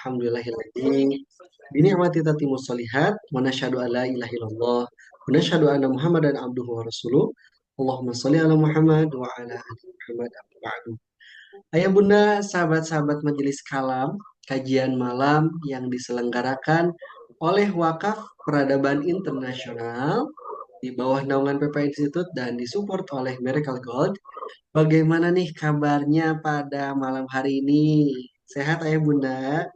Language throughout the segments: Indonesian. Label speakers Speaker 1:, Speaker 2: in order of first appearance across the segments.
Speaker 1: Alhamdulillahilladzi bini'mati tatimmus sholihat wa nasyhadu an la ilaha illallah wa nasyhadu anna Muhammadan abduhu wa rasuluh. Allahumma sholli ala Muhammad wa ala ali Muhammad amma ba'du. Ayah bunda, sahabat-sahabat majelis kalam, kajian malam yang diselenggarakan oleh Wakaf Peradaban Internasional di bawah naungan PP Institute dan disupport oleh Miracle Gold. Bagaimana nih kabarnya pada malam hari ini? Sehat ayah bunda?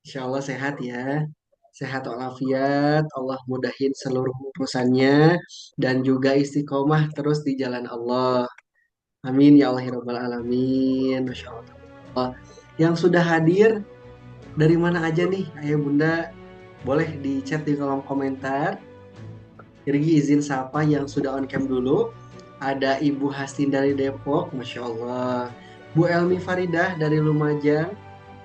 Speaker 1: Insya Allah sehat ya. Sehat walafiat, Allah mudahin seluruh urusannya dan juga istiqomah terus di jalan Allah. Amin ya Allah ya Rabbal Alamin. Masya Allah. Yang sudah hadir dari mana aja nih ayah bunda? Boleh di chat di kolom komentar. Irgi izin sapa yang sudah on cam dulu. Ada Ibu Hastin dari Depok, Masya Allah. Bu Elmi Faridah dari Lumajang.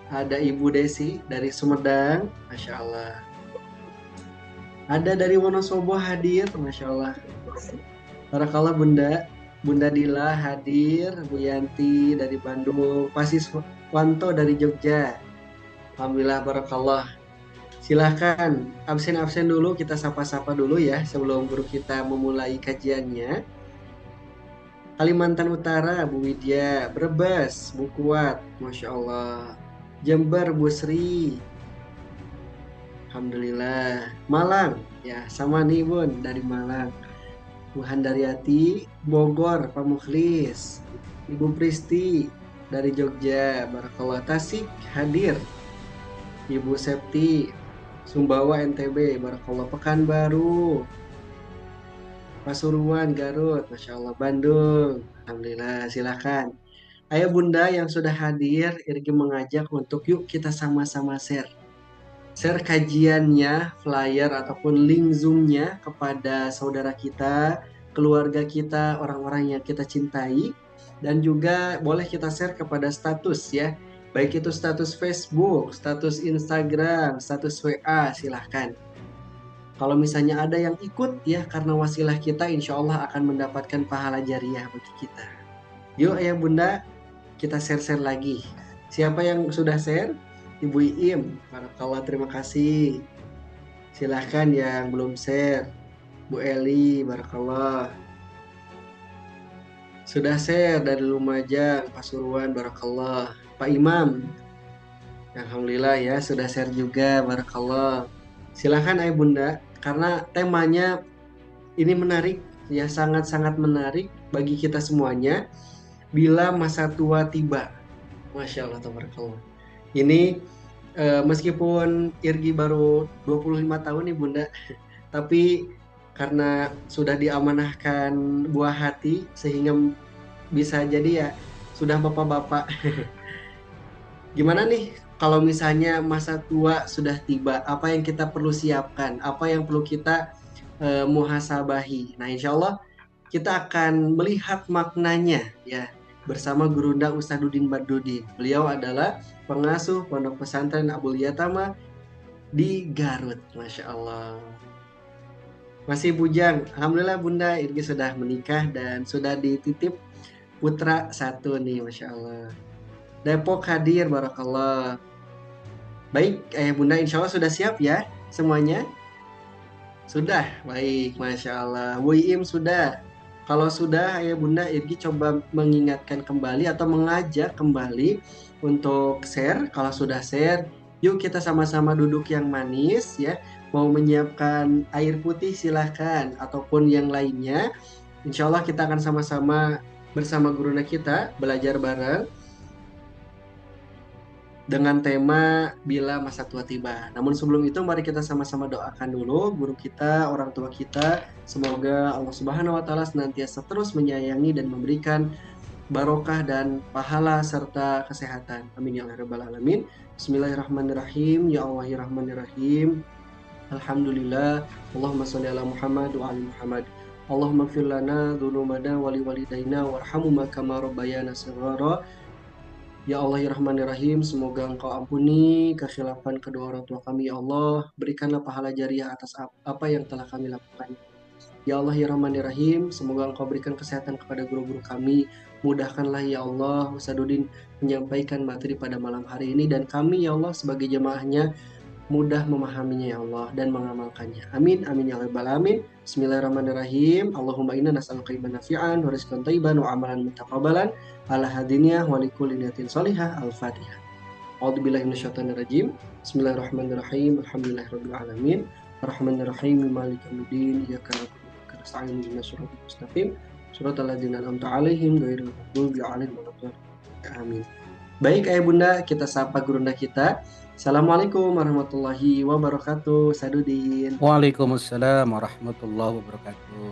Speaker 1: Ada Ibu Desi dari Sumedang, Masya Allah. Ada dari Wonosobo hadir, Masya Allah. Barakallah Bunda. Bunda Dila hadir, Bu Yanti dari Bandung, Pasis Wanto dari Jogja. Alhamdulillah, Barakallah. Silahkan absen-absen dulu, kita sapa-sapa dulu ya sebelum guru kita memulai kajiannya. Kalimantan Utara, Bu Widya. Brebes, Bu Kuat, Masya Allah. Jember, Bu Sri. Alhamdulillah. Malang, ya sama nih Bun dari Malang. Bu Handariati, Bogor, Pak Mukhlis. Ibu Pristi dari Jogja, Barakallah. Tasik hadir. Ibu Septi, Sumbawa NTB, Barakallah. Pekanbaru, Pasuruan, Garut, Masya Allah. Bandung, Alhamdulillah. Silakan. Ayo Bunda yang sudah hadir, Irgi mengajak untuk yuk kita sama-sama share kajiannya, flyer ataupun link Zoom-nya kepada saudara kita, keluarga kita, orang-orang yang kita cintai, dan juga boleh kita share kepada status ya, baik itu status Facebook, status Instagram, status WA, silahkan. Kalau misalnya ada yang ikut ya karena wasilah kita, insya Allah akan mendapatkan pahala jariah bagi kita. Yuk ayah bunda, kita share-share lagi. Siapa yang sudah share? Ibu Iim, barakallah, terima kasih. Silahkan yang belum share. Bu Eli, barakallah. Sudah share dari Lumajang, Pasuruan, barakallah. Pak Imam, alhamdulillah ya, sudah share juga, barakallah. Silahkan ayah bunda, karena temanya ini menarik, ya sangat-sangat menarik bagi kita semuanya. Bila masa tua tiba, Masya Allah, tabarakallah. Ini meskipun Irgi baru 25 tahun nih Bunda, tapi karena sudah diamanahkan buah hati sehingga bisa jadi ya sudah bapak-bapak. Gimana nih kalau misalnya masa tua sudah tiba, apa yang kita perlu siapkan, apa yang perlu kita muhasabahi. Nah, insya Allah kita akan melihat maknanya ya bersama Gurunda Ustadzuddin Badudin. Beliau adalah pengasuh Pondok Pesantren Abul Yatama di Garut, Masya Allah. Masih bujang, Alhamdulillah Bunda Irgi sudah menikah dan sudah dititip putra satu nih, Masya Allah. Depok hadir, Barakallah. Baik, Ayah Bunda insya Allah sudah siap ya semuanya? Sudah, baik, Masya Allah. Im sudah. Kalau sudah, Ayah Bunda Irgi coba mengingatkan kembali atau mengajak kembali untuk share. Kalau sudah share, yuk kita sama-sama duduk yang manis ya. Mau menyiapkan air putih silahkan, ataupun yang lainnya. Insya Allah kita akan sama-sama bersama guruna kita belajar bareng dengan tema bila masa tua tiba. Namun sebelum itu mari kita sama-sama doakan dulu guru kita, orang tua kita. Semoga Allah Subhanahu wa taala senantiasa terus menyayangi dan memberikan barokah dan pahala serta kesehatan. Amin ya rabbal alamin. Bismillahirrahmanirrahim. Ya Allah ya Rahmanirrahim. Alhamdulillah. Allahumma sholli ala Muhammad wa ali Muhammad. Allahumma ighfir lana dzunubana wa liwalidayna warhamhuma kama rabbayana shaghara. Ya Allah ya Rahman ya Rahim, semoga Engkau ampuni kekhilafan kedua orang tua kami ya Allah. Berikanlah pahala jariah atas apa yang telah kami lakukan. Ya Allah ya Rahman ya Rahim, semoga Engkau berikan kesehatan kepada guru-guru kami. Mudahkanlah ya Allah Ustadudin menyampaikan materi pada malam hari ini, dan kami ya Allah sebagai jemaahnya mudah memahaminya ya Allah dan mengamalkannya. Amin amin ya rabbal alamin. Bismillahirrahmanirrahim. Allahumma inna nas'aluka imanan nafi'an wa rizqan thayyiban wa amalan mutaqabbalan ala hadiniya wa likulli niyatin shalihah. Al-Fatihah. A'udzubillahi minasyaitonirrajim. Bismillahirrahmanirrahim. Alhamdulillahirabbil alamin. Arrahmanirrahim. Maliki yaumiddin. Iyyaka na'budu wa iyyaka nasta'in. Ihdinas siratal mustaqim. Shiratal ladzina an'amta 'alaihim ghairil maghdubi 'alaihim waladdallin. Amin. Baik ayah bunda, kita sapa gurunda kita. Assalamualaikum warahmatullahi wabarakatuh. Sadudin.
Speaker 2: Waalaikumsalam warahmatullahi wabarakatuh.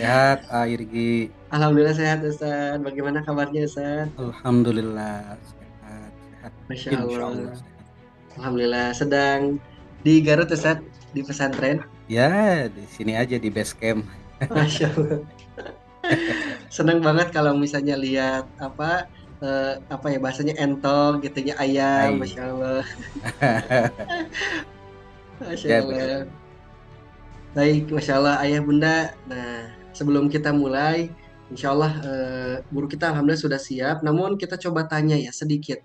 Speaker 2: Sehat, Irgi.
Speaker 1: Alhamdulillah sehat Ustaz. Bagaimana kabarnya Ustaz?
Speaker 2: Alhamdulillah sehat, sehat.
Speaker 1: Masya
Speaker 2: Insya Allah
Speaker 1: Allah.
Speaker 2: sehat.
Speaker 1: Alhamdulillah sedang di Garut Ustaz, di pesantren.
Speaker 2: Ya, di sini aja di base camp.
Speaker 1: Masya Allah. Senang banget kalau misalnya lihat apa ya bahasanya entong gitu ya ayam.
Speaker 2: Hai.
Speaker 1: Masya Allah. Masya
Speaker 2: Ya betul.
Speaker 1: Allah. Baik, Masya Allah, Ayah Bunda. Nah, sebelum kita mulai, Insya Allah guru kita Alhamdulillah sudah siap. Namun kita coba tanya ya sedikit.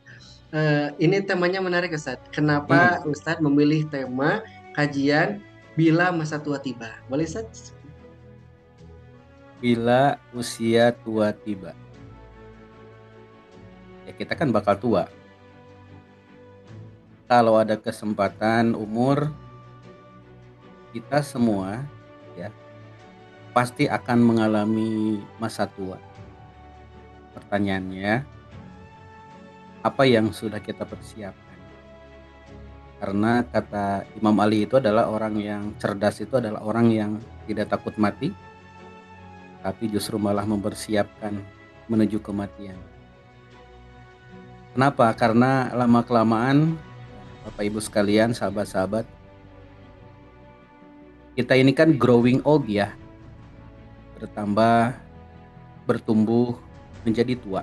Speaker 1: Ini temanya menarik Ustadz.
Speaker 2: Hmm.
Speaker 1: Kenapa Ustadz memilih tema kajian bila masa tua tiba? Boleh Ustadz?
Speaker 2: Bila usia tua tiba, ya kita kan bakal tua. Kalau ada kesempatan umur, kita semua ya pasti akan mengalami masa tua. Pertanyaannya, apa yang sudah kita persiapkan? Karena kata Imam Ali itu adalah orang yang cerdas, itu adalah orang yang tidak takut mati, tapi justru malah mempersiapkan menuju kematian. Kenapa? Karena lama-kelamaan, Bapak Ibu sekalian, sahabat-sahabat, kita ini kan growing old ya, bertambah, bertumbuh, menjadi tua.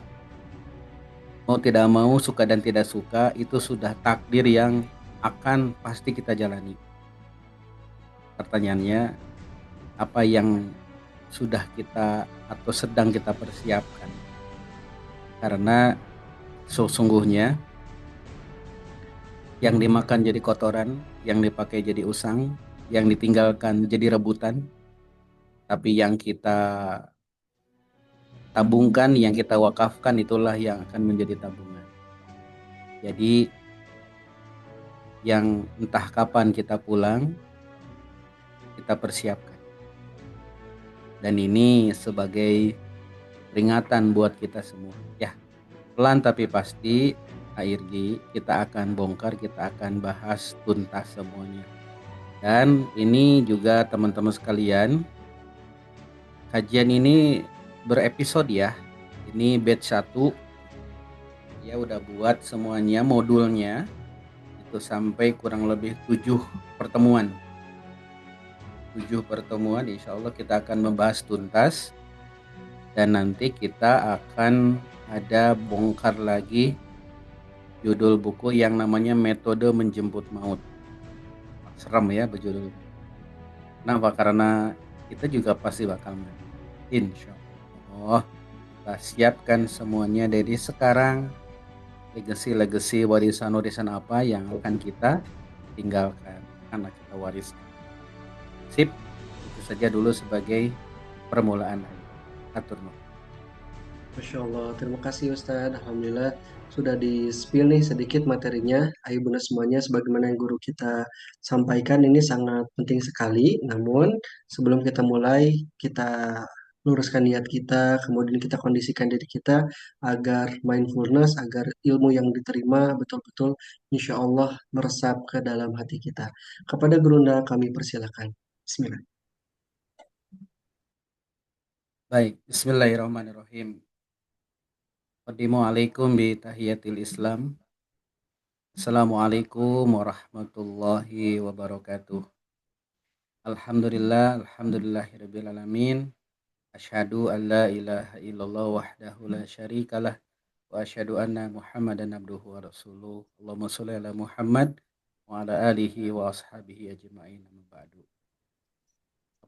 Speaker 2: Mau tidak mau, suka dan tidak suka, itu sudah takdir yang akan pasti kita jalani. Pertanyaannya, apa yang sudah kita atau sedang kita persiapkan? Karena sesungguhnya yang dimakan jadi kotoran, yang dipakai jadi usang, yang ditinggalkan jadi rebutan, tapi yang kita tabungkan, yang kita wakafkan itulah yang akan menjadi tabungan. Jadi yang entah kapan kita pulang, kita persiapkan. Dan ini sebagai peringatan buat kita semua. Ya, pelan tapi pasti, AIRG, kita akan bongkar, kita akan bahas tuntas semuanya. Dan ini juga teman-teman sekalian, kajian ini berepisode ya. Ini batch 1, ya udah buat semuanya modulnya, itu sampai kurang lebih 7 pertemuan. 7 pertemuan, insya Allah kita akan membahas tuntas. Dan nanti kita akan ada bongkar lagi judul buku yang namanya Metode Menjemput Maut. Serem ya berjudul. Kenapa? Karena kita juga pasti bakal mati. Insya Allah. Kita siapkan semuanya dari sekarang. Legasi-legasi warisan-warisan apa yang akan kita tinggalkan, anak kita wariskan. Sip, itu saja dulu sebagai permulaan. Atur nuhun.
Speaker 1: Masya Allah, terima kasih Ustadz. Alhamdulillah sudah di-spill nih sedikit materinya. Ayo bunda semuanya, sebagaimana yang guru kita sampaikan ini sangat penting sekali. Namun sebelum kita mulai, kita luruskan niat kita, kemudian kita kondisikan diri kita agar mindfulness, agar ilmu yang diterima betul-betul insya Allah meresap ke dalam hati kita. Kepada gurunda kami persilakan. Bismillah.
Speaker 2: Baik, bismillahirrahmanirrahim. Assalamualaikum bi tahiyatil Islam. Assalamualaikum warahmatullahi wabarakatuh. Alhamdulillahirabbil alamin. Asyhadu an la ilaha illallah wahdahu la syarikalah wa asyhadu anna Muhammadan abduhu wa rasuluh. Allahumma shalli ala Muhammad wa ala alihi wa ashabihi ajmain. Amma ba'du.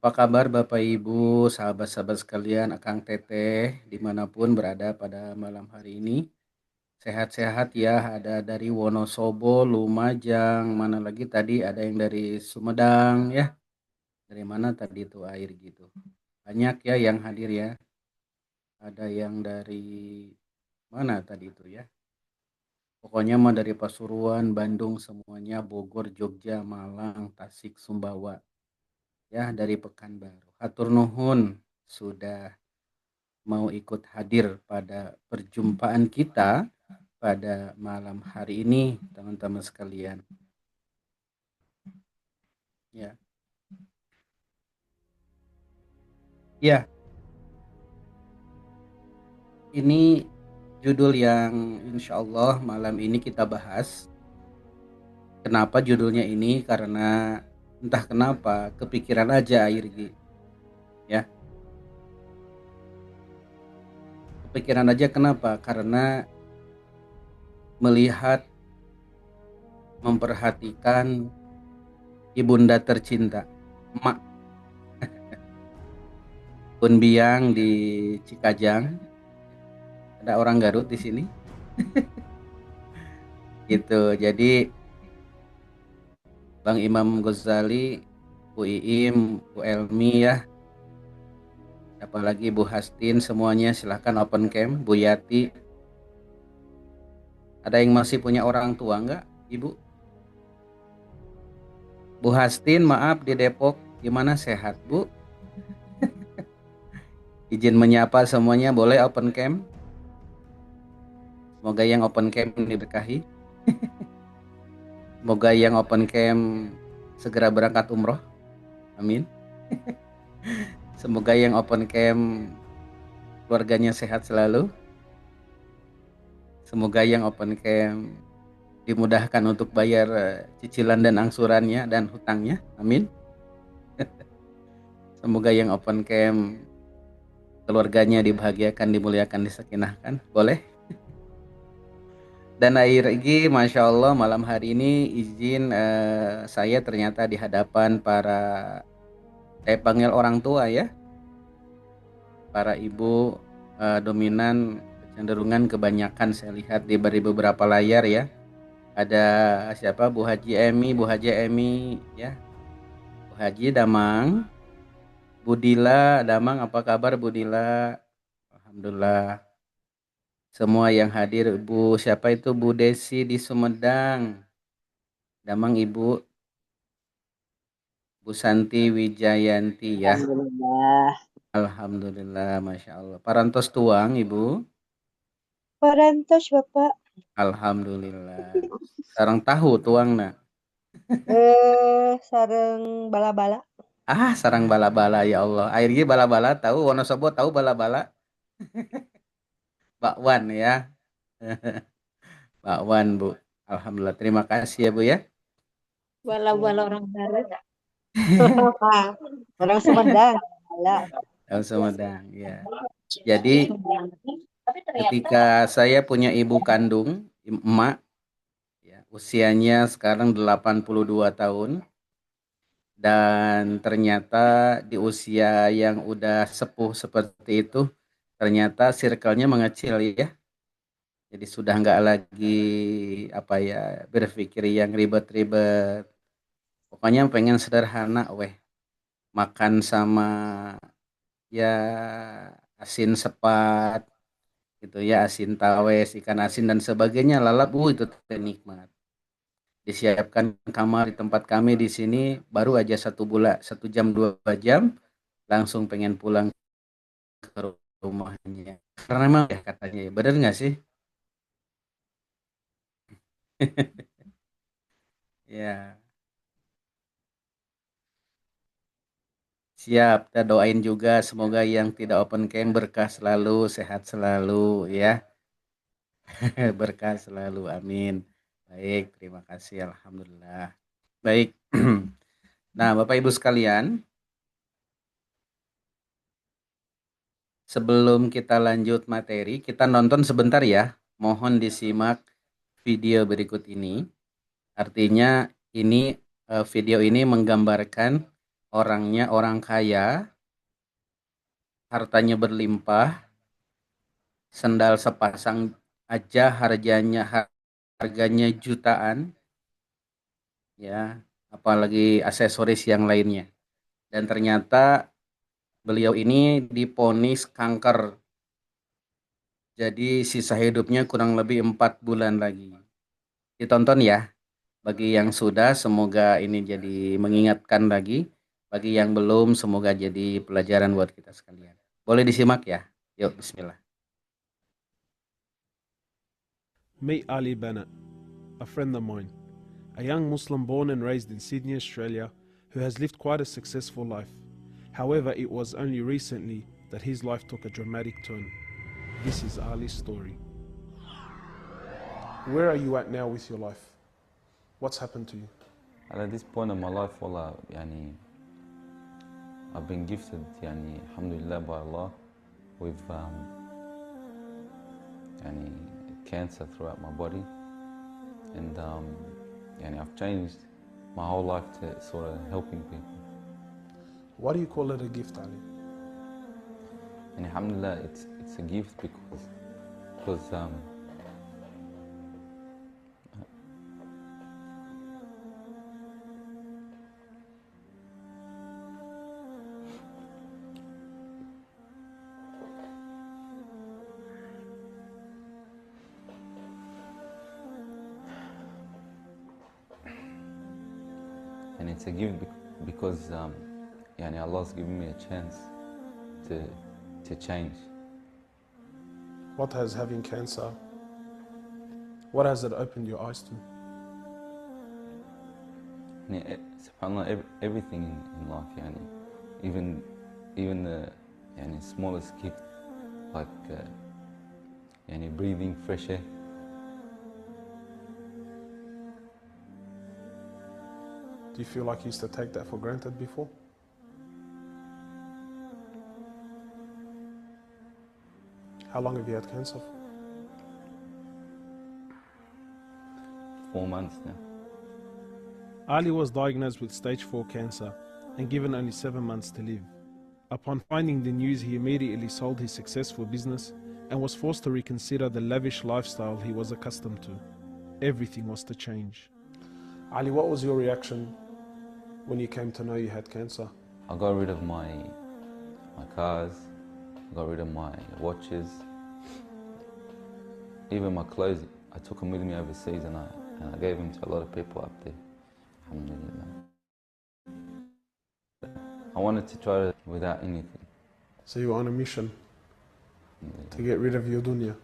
Speaker 2: Apa kabar Bapak Ibu, sahabat-sahabat sekalian, Akang Teteh, dimanapun berada pada malam hari ini. Sehat-sehat ya, ada dari Wonosobo, Lumajang, mana lagi tadi ada yang dari Sumedang ya. Dari mana tadi itu air gitu. Banyak ya yang hadir ya. Ada yang dari mana tadi itu ya. Pokoknya mah dari Pasuruan, Bandung semuanya, Bogor, Jogja, Malang, Tasik, Sumbawa. Ya, dari Pekanbaru. Hatur nuhun sudah mau ikut hadir pada perjumpaan kita pada malam hari ini, teman-teman sekalian. Ya, ya, ini judul yang insya Allah malam ini kita bahas. Kenapa judulnya ini? Karena entah kenapa kepikiran aja air ya. Kepikiran aja kenapa? Karena melihat, memperhatikan ibunda tercinta, emak Bun Biang di Cikajang. Ada orang Garut di sini. Gitu. Jadi Bang Imam Ghazali, Bu Iim, Bu Elmi ya, apalagi Bu Hastin, semuanya silahkan open cam. Bu Yati, ada yang masih punya orang tua nggak, Ibu? Bu Hastin, maaf di Depok, gimana sehat Bu? Izin menyapa semuanya, boleh open cam? Semoga yang open cam diberkahi. Semoga yang open cam segera berangkat umroh. Amin. Semoga yang open cam keluarganya sehat selalu. Semoga yang open cam dimudahkan untuk bayar cicilan dan angsurannya dan hutangnya. Amin. Semoga yang open cam keluarganya dibahagiakan, dimuliakan, disakinahkan. Boleh? Dan akhir lagi, Masya Allah malam hari ini izin saya ternyata di hadapan saya panggil orang tua ya. Para ibu dominan kecenderungan kebanyakan saya lihat di beberapa layar ya. Ada siapa? Bu Haji Emi, Bu Haji Emi ya. Bu Haji Damang, Budila Damang, apa kabar Budila? Alhamdulillah. Semua yang hadir, Bu siapa itu Bu Desi di Sumedang. Damang Ibu, Bu Santi Wijayanti ya.
Speaker 3: Alhamdulillah.
Speaker 2: Alhamdulillah, Masya Allah. Parantos tuang Ibu.
Speaker 3: Parantos Bapak.
Speaker 2: Alhamdulillah. Sarang tahu tuang nak.
Speaker 3: Sareng bala-bala.
Speaker 2: Sarang bala-bala ya Allah. Airnya bala-bala tahu, Wonosobo tahu bala-bala. Bakwan ya. Bakwan Bu. Alhamdulillah. Terima kasih ya Bu ya.
Speaker 3: Bala-bala orang Garut. Orang Sumedang. Bala.
Speaker 2: Daun Sumedang ya. Jadi ketika saya punya ibu kandung, emak, ya, usianya sekarang 82 tahun. Dan ternyata di usia yang udah sepuh seperti itu, ternyata circle-nya mengecil ya. Jadi sudah nggak lagi apa ya berpikir yang ribet-ribet. Pokoknya pengen sederhana, weh. Makan sama ya asin sepat, gitu ya, asin tawes, ikan asin dan sebagainya, lalap, itu nikmat. Disiapkan kamar di tempat kami di sini baru aja 1 bulan, 1 jam 2 jam, langsung pengen pulang ke rumahnya. Karena memang ya katanya, ya bener nggak sih? Ya, siap. Kita doain juga semoga yang tidak open cam berkah selalu, sehat selalu ya. Berkah selalu, amin. Baik, terima kasih, alhamdulillah. Baik. Nah, Bapak Ibu sekalian, sebelum kita lanjut materi, kita nonton sebentar ya. Mohon disimak video berikut ini. Artinya ini video ini menggambarkan orangnya orang kaya, hartanya berlimpah, sendal sepasang aja harganya jutaan, ya, apalagi aksesoris yang lainnya. Dan ternyata beliau ini diponis kanker. Jadi sisa hidupnya kurang lebih 4 bulan lagi. Ditonton ya. Bagi yang sudah, semoga ini jadi mengingatkan lagi. Bagi yang belum, semoga jadi pelajaran buat kita sekalian. Boleh disimak ya? Yuk, bismillah.
Speaker 4: Meet Ali Bennett, a friend of mine, a young Muslim born and raised in Sydney, Australia, who has lived quite a successful life. However, it was only recently that his life took a dramatic turn. This is Ali's story. Where are you at now with your life? What's happened to you?
Speaker 5: At this point in my life, والله I've been gifted alhamdulillah by Allah with cancer throughout my body, and I've changed my whole life to sort of helping people.
Speaker 4: Why do you call it a gift, Ali?
Speaker 5: And alhamdulillah, it's a gift because and it's a gift because Allah's given me a chance to change.
Speaker 4: What has having cancer, what has it opened your eyes to?
Speaker 5: SubhanAllah, everything in life, even the smallest gift, like breathing fresh air.
Speaker 4: Do you feel like you used to take that for granted before? How long have you had cancer for?
Speaker 5: 4 months now.
Speaker 4: Ali was diagnosed with stage 4 cancer and given only 7 months to live. Upon finding the news, he immediately sold his successful business and was forced to reconsider the lavish lifestyle he was accustomed to. Everything was to change. Ali, what was your reaction when you came to know you had cancer?
Speaker 5: I got rid of my cars, I got rid of my watches, even my clothes. I took them with me overseas and I gave them to a lot of people up there. Alhamdulillah. I wanted to try it without anything.
Speaker 4: So you were on a mission to get rid of your dunya.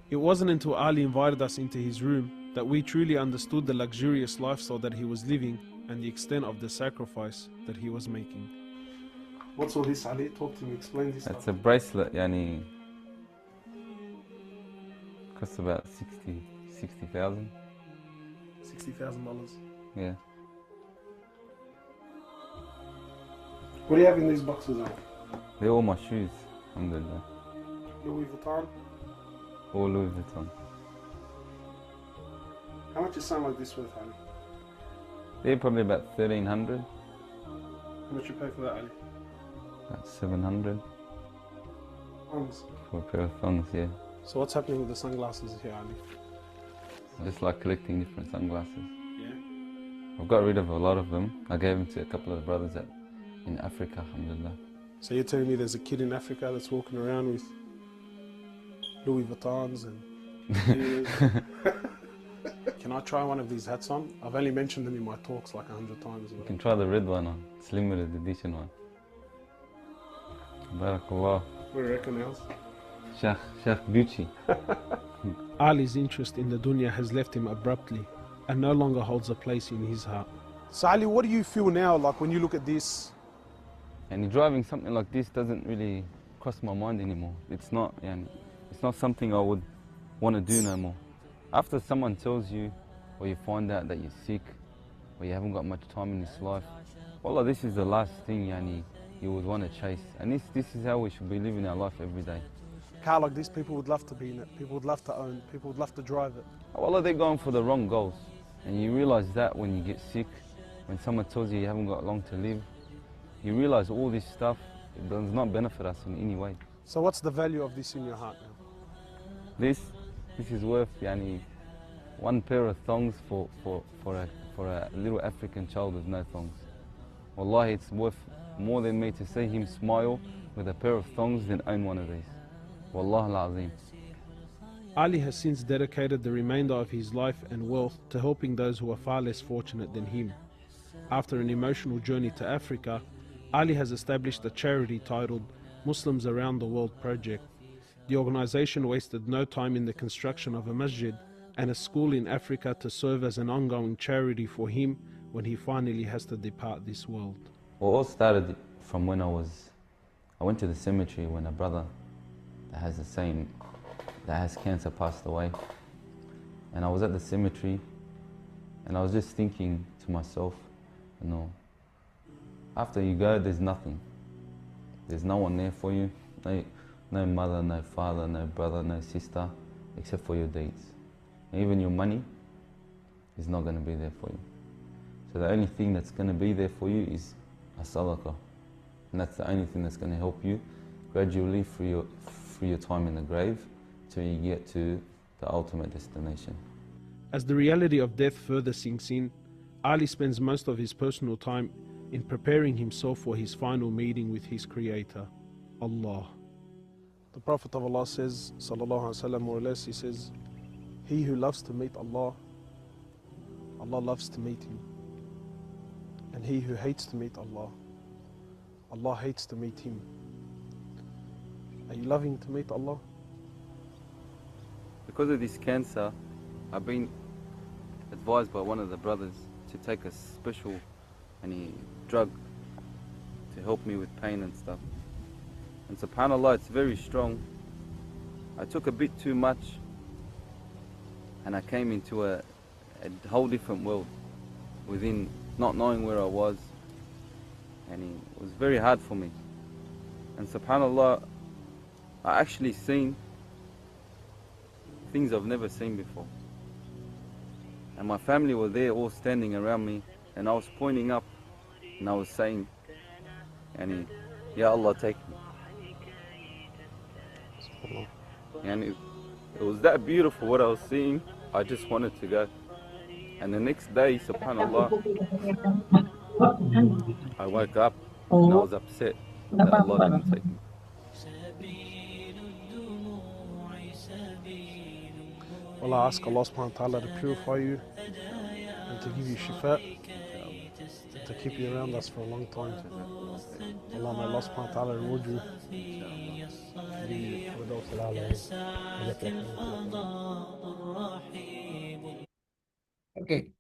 Speaker 4: It wasn't until Ali invited us into his room that we truly understood the luxurious lifestyle that he was living and the extent of the sacrifice that he was making. What's all this, Ali? Talk to me, explain this.
Speaker 5: It's a bracelet, costs about 60,000.
Speaker 4: $60,000.
Speaker 5: Yeah.
Speaker 4: What do you have in these boxes, Ali?
Speaker 5: They're all my shoes, alhamdulillah.
Speaker 4: Louis Vuitton.
Speaker 5: All Louis Vuitton.
Speaker 4: How much is something like this worth, Ali?
Speaker 5: They're probably about 1,300,
Speaker 4: How much you pay for that, Ali?
Speaker 5: about 700
Speaker 4: Pounds.
Speaker 5: for a pair of thongs, yeah.
Speaker 4: So what's happening with the sunglasses here, Ali?
Speaker 5: I just like collecting different sunglasses.
Speaker 4: Yeah.
Speaker 5: I've got rid of a lot of them. I gave them to a couple of the brothers in Africa, alhamdulillah.
Speaker 4: So you're telling me there's a kid in Africa that's walking around with Louis Vuittons and Can I try one of these hats on? I've only mentioned them in my talks like 100 times.
Speaker 5: You can try the red one on. It's limited edition one. Barakallah.
Speaker 4: What do you reckon else?
Speaker 5: Sheikh Gucci.
Speaker 4: Ali's interest in the dunya has left him abruptly and no longer holds a place in his heart. So Ali, what do you feel now like when you look at this?
Speaker 5: And driving something like this doesn't really cross my mind anymore. It's not something I would want to do no more. After someone tells you, or you find out that you're sick, or you haven't got much time in this life, wallah, this is the last thing you would want to chase. And this is how we should be living our life every day.
Speaker 4: Car like this, people would love to be in it, people would love to own, people would love to drive it.
Speaker 5: Wallah, they're going for the wrong goals. And you realize that when you get sick, when someone tells you you haven't got long to live, you realize all this stuff, it does not benefit us in any way.
Speaker 4: So what's the value of this in your heart now?
Speaker 5: This is worth one pair of thongs for a little African child with no thongs. Wallahi, it's worth more than me to see him smile with a pair of thongs than own one of these. Wallah al-Azim.
Speaker 4: Ali has since dedicated the remainder of his life and wealth to helping those who are far less fortunate than him. After an emotional journey to Africa, Ali has established a charity titled Muslims Around the World Project. The organization wasted no time in the construction of a masjid and a school in Africa to serve as an ongoing charity for him when he finally has to depart this world.
Speaker 5: Well, it all started from when I went to the cemetery when a brother that has cancer passed away. And I was at the cemetery and I was just thinking to myself, after you go, there's nothing. There's no one there for you. No mother, no father, no brother, no sister, except for your deeds. And even your money is not going to be there for you. So the only thing that's going to be there for you is a sadaqah. And that's the only thing that's going to help you gradually through your time in the grave till you get to the ultimate destination.
Speaker 4: As the reality of death further sinks in, Ali spends most of his personal time in preparing himself for his final meeting with his Creator, Allah. The Prophet of Allah says, sallallahu alaihi wasallam, more or less, he says, he who loves to meet Allah, Allah loves to meet him. And he who hates to meet Allah, Allah hates to meet him. Are you loving to meet Allah?
Speaker 5: Because of this cancer, I've been advised by one of the brothers to take a special drug to help me with pain and stuff. And subhanAllah, it's very strong. I took a bit too much and I came into a whole different world within not knowing where I was, and it was very hard for me. And subhanAllah, I actually seen things I've never seen before. And my family were there all standing around me, and I was pointing up and I was saying, Ya Allah, take me. And it was that beautiful what I was seeing, I just wanted to go. And the next day, subhanAllah, I woke up and I was upset that Allah didn't take me.
Speaker 4: Well, I ask Allah subhanahu wa ta'ala to purify you and to give you shifa, to keep you around us for a long time. Allah, may Allah subhanahu wa ta'ala reward you.
Speaker 2: Oke.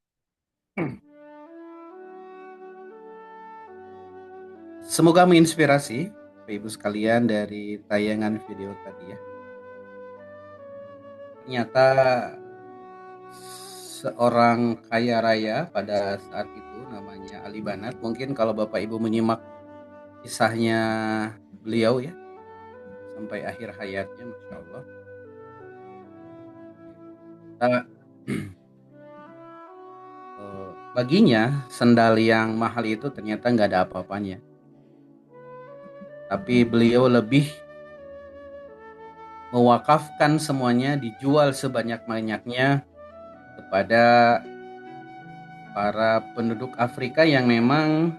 Speaker 2: Semoga menginspirasi Bapak Ibu sekalian dari tayangan video tadi ya. Ternyata seorang kaya raya pada saat itu namanya Ali Banat. Mungkin kalau Bapak Ibu menyimak kisahnya beliau ya sampai akhir hayatnya, Masya Allah. Baginya sendal yang mahal itu ternyata nggak ada apa-apanya. Tapi beliau lebih mewakafkan semuanya, dijual sebanyak-banyaknya kepada para penduduk Afrika yang memang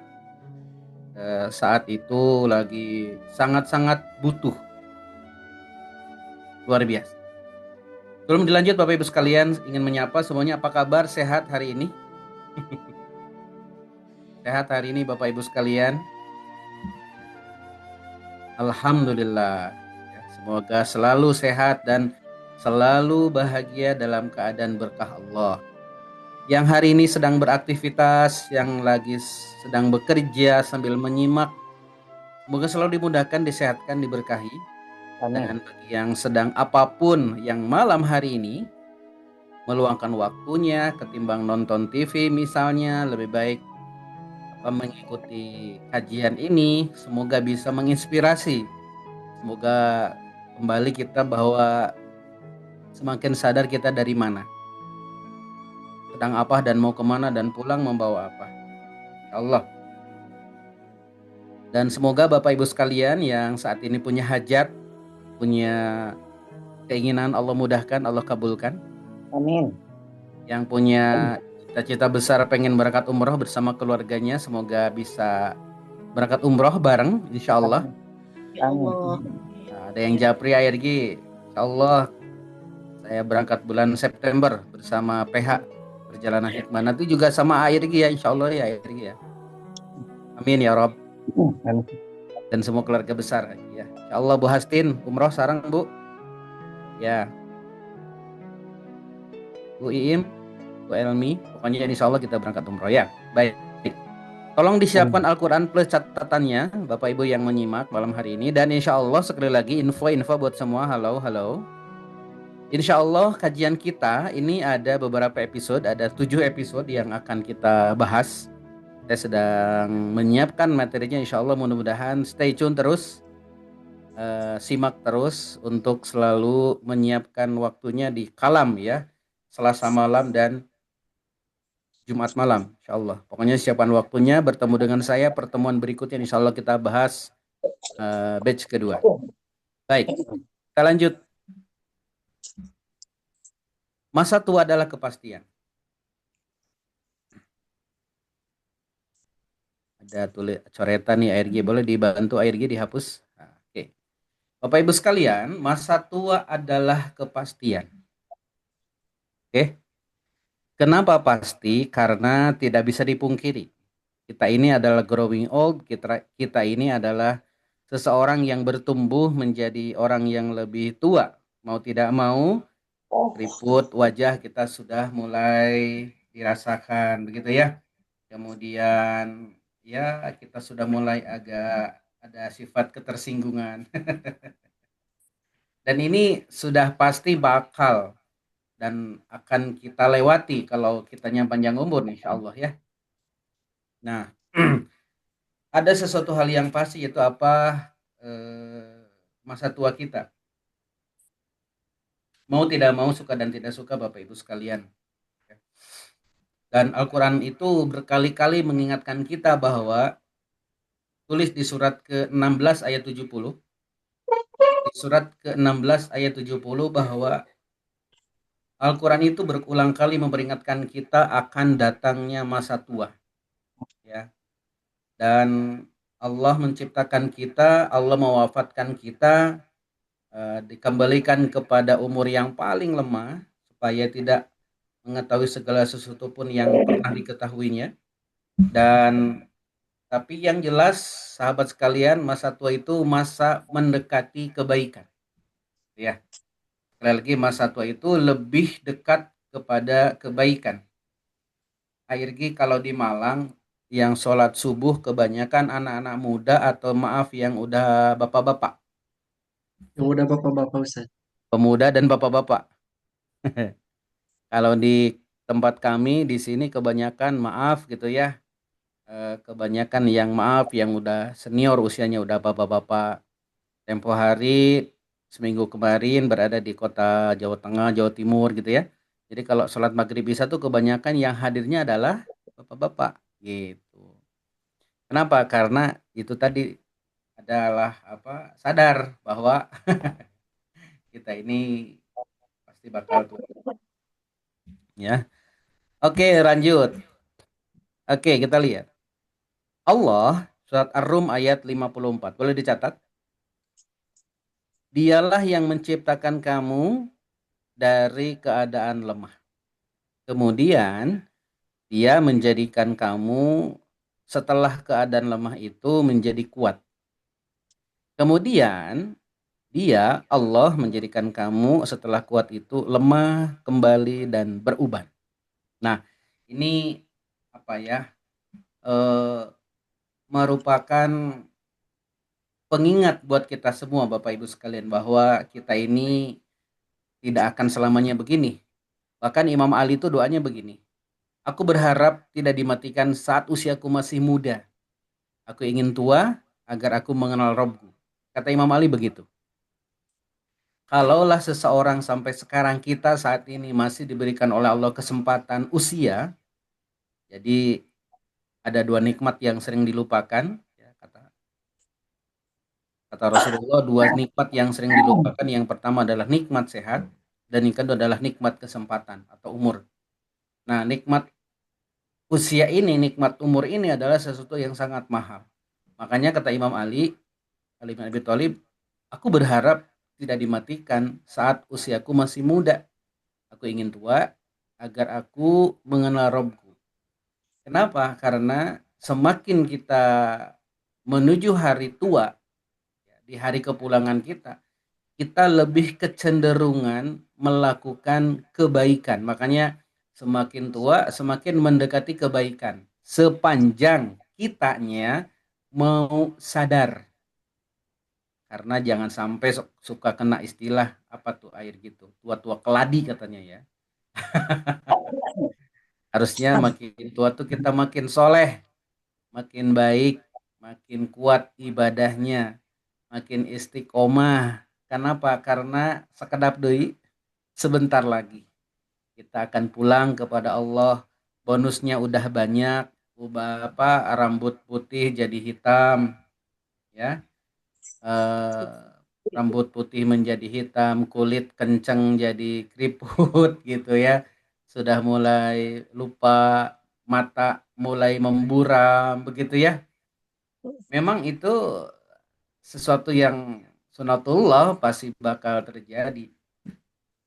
Speaker 2: saat itu lagi sangat-sangat butuh. Luar biasa. Sebelum dilanjut Bapak Ibu sekalian, ingin menyapa semuanya, apa kabar, sehat hari ini? Sehat hari ini Bapak Ibu sekalian? Alhamdulillah. Semoga selalu sehat dan selalu bahagia dalam keadaan berkah Allah. Yang hari ini sedang beraktivitas, yang lagi sedang bekerja sambil menyimak, semoga selalu dimudahkan, disehatkan, diberkahi. Dan bagi yang sedang apapun yang malam hari ini meluangkan waktunya ketimbang nonton TV misalnya, lebih baik mengikuti kajian ini, semoga bisa menginspirasi. Semoga kembali kita bahwa semakin sadar kita dari mana, sedang apa dan mau kemana, dan pulang membawa apa. Allah. Dan semoga Bapak Ibu sekalian yang saat ini punya hajat, punya keinginan, Allah mudahkan, Allah kabulkan.
Speaker 6: Amin.
Speaker 2: Yang punya cita-cita besar pengen berangkat umroh bersama keluarganya, semoga bisa berangkat umroh bareng, insya Allah.
Speaker 3: Ya Allah.
Speaker 2: Nah, ada yang japri ARG, insya Allah saya berangkat bulan September bersama PH Perjalanan Hikmah. Nanti juga sama ARG ya, insya Allah ya ARG ya. Amin ya Rob.
Speaker 6: Amin.
Speaker 2: Dan semua keluarga besar ya. Insya Allah Bu Hastin umroh sarang Bu. Ya. Bu Iim, Bu Elmi, pokoknya insya Allah kita berangkat umroh ya. Baik. Tolong disiapkan Al-Quran plus catatannya Bapak Ibu yang menyimak malam hari ini. Dan insya Allah sekali lagi info buat semua. Halo. Insya Allah kajian kita ini ada beberapa episode. Ada 7 episode yang akan kita bahas. Saya sedang menyiapkan materinya, insya Allah mudah-mudahan stay tune terus, simak terus untuk selalu menyiapkan waktunya di Kalam ya, Selasa malam dan Jumat malam, insya Allah. Pokoknya siapkan waktunya, bertemu dengan saya, pertemuan berikutnya insya Allah kita bahas batch kedua. Baik, kita lanjut. Masa tua adalah kepastian. Ada tulis coretan nih ARG, boleh dibantu ARG dihapus. Nah, oke. Bapak Ibu sekalian, masa tua adalah kepastian. Oke. Kenapa pasti? Karena tidak bisa dipungkiri. Kita ini adalah growing old, kita ini adalah seseorang yang bertumbuh menjadi orang yang lebih tua. Mau tidak mau, keriput wajah kita sudah mulai dirasakan begitu ya. Kemudian ya kita sudah mulai agak ada sifat ketersinggungan. Dan ini sudah pasti bakal dan akan kita lewati kalau kitanya panjang umur insya Allah ya. Nah, ada sesuatu hal yang pasti yaitu apa? Masa tua kita. Mau tidak mau, suka dan tidak suka Bapak Ibu sekalian. Dan Al-Quran itu berkali-kali mengingatkan kita bahwa tulis di surat ke-16 ayat 70. Di surat ke-16 ayat 70 bahwa Al-Quran itu berulang kali memperingatkan kita akan datangnya masa tua. Ya. Dan Allah menciptakan kita, Allah mewafatkan kita, dikembalikan kepada umur yang paling lemah supaya tidak mengetahui segala sesuatu pun yang pernah diketahuinya. Dan tapi yang jelas sahabat sekalian, masa tua itu masa mendekati kebaikan. Ya. Sekali lagi masa tua itu lebih dekat kepada kebaikan. ARG kalau di Malang yang sholat subuh kebanyakan anak-anak muda atau maaf yang udah bapak-bapak.
Speaker 1: Yang udah bapak-bapak Ustaz.
Speaker 2: Pemuda dan bapak-bapak. Kalau di tempat kami di sini kebanyakan maaf gitu ya, kebanyakan yang maaf yang udah senior usianya udah bapak-bapak. Tempo hari seminggu kemarin berada di kota Jawa Tengah, Jawa Timur gitu ya. Jadi kalau sholat maghrib isya tuh kebanyakan yang hadirnya adalah bapak-bapak gitu. Kenapa? Karena itu tadi adalah apa? Sadar bahwa kita ini pasti bakal tua. Ya. Oke, lanjut. Oke, kita lihat. Allah surat Ar-Rum ayat 54. Boleh dicatat? Dialah yang menciptakan kamu dari keadaan lemah. Kemudian dia menjadikan kamu setelah keadaan lemah itu menjadi kuat. Kemudian dia Allah menjadikan kamu setelah kuat itu lemah kembali dan beruban. Nah, ini apa ya? Merupakan pengingat buat kita semua Bapak Ibu sekalian bahwa kita ini tidak akan selamanya begini. Bahkan Imam Ali itu doanya begini. Aku berharap tidak dimatikan saat usiaku masih muda. Aku ingin tua agar aku mengenal Robku. Kata Imam Ali begitu. Kalaulah seseorang sampai sekarang kita saat ini masih diberikan oleh Allah kesempatan usia. Jadi ada 2 nikmat yang sering dilupakan. Ya, kata Kata Rasulullah, dua nikmat yang sering dilupakan, yang pertama adalah nikmat sehat, dan yang kedua adalah nikmat kesempatan atau umur. Nah, nikmat usia ini, nikmat umur ini adalah sesuatu yang sangat mahal. Makanya kata Imam Ali bin Abi Thalib, aku berharap tidak dimatikan saat usiaku masih muda. Aku ingin tua agar aku mengenal Robku. Kenapa? Karena semakin kita menuju hari tua, di hari kepulangan kita, kita lebih kecenderungan melakukan kebaikan. Makanya semakin tua, semakin mendekati kebaikan. Sepanjang kitanya mau sadar. Karena jangan sampai suka kena istilah apa tuh air gitu. Tua-tua keladi katanya ya. Harusnya makin tua tuh kita makin soleh, makin baik, makin kuat ibadahnya, makin istiqomah. Kenapa? Karena sekedap deui sebentar lagi kita akan pulang kepada Allah. Bonusnya udah banyak, ubah apa, rambut putih jadi hitam, ya, rambut putih menjadi hitam, kulit kenceng jadi keriput gitu ya. Sudah mulai lupa, mata mulai memburam begitu ya. Memang itu sesuatu yang sunatullah pasti bakal terjadi.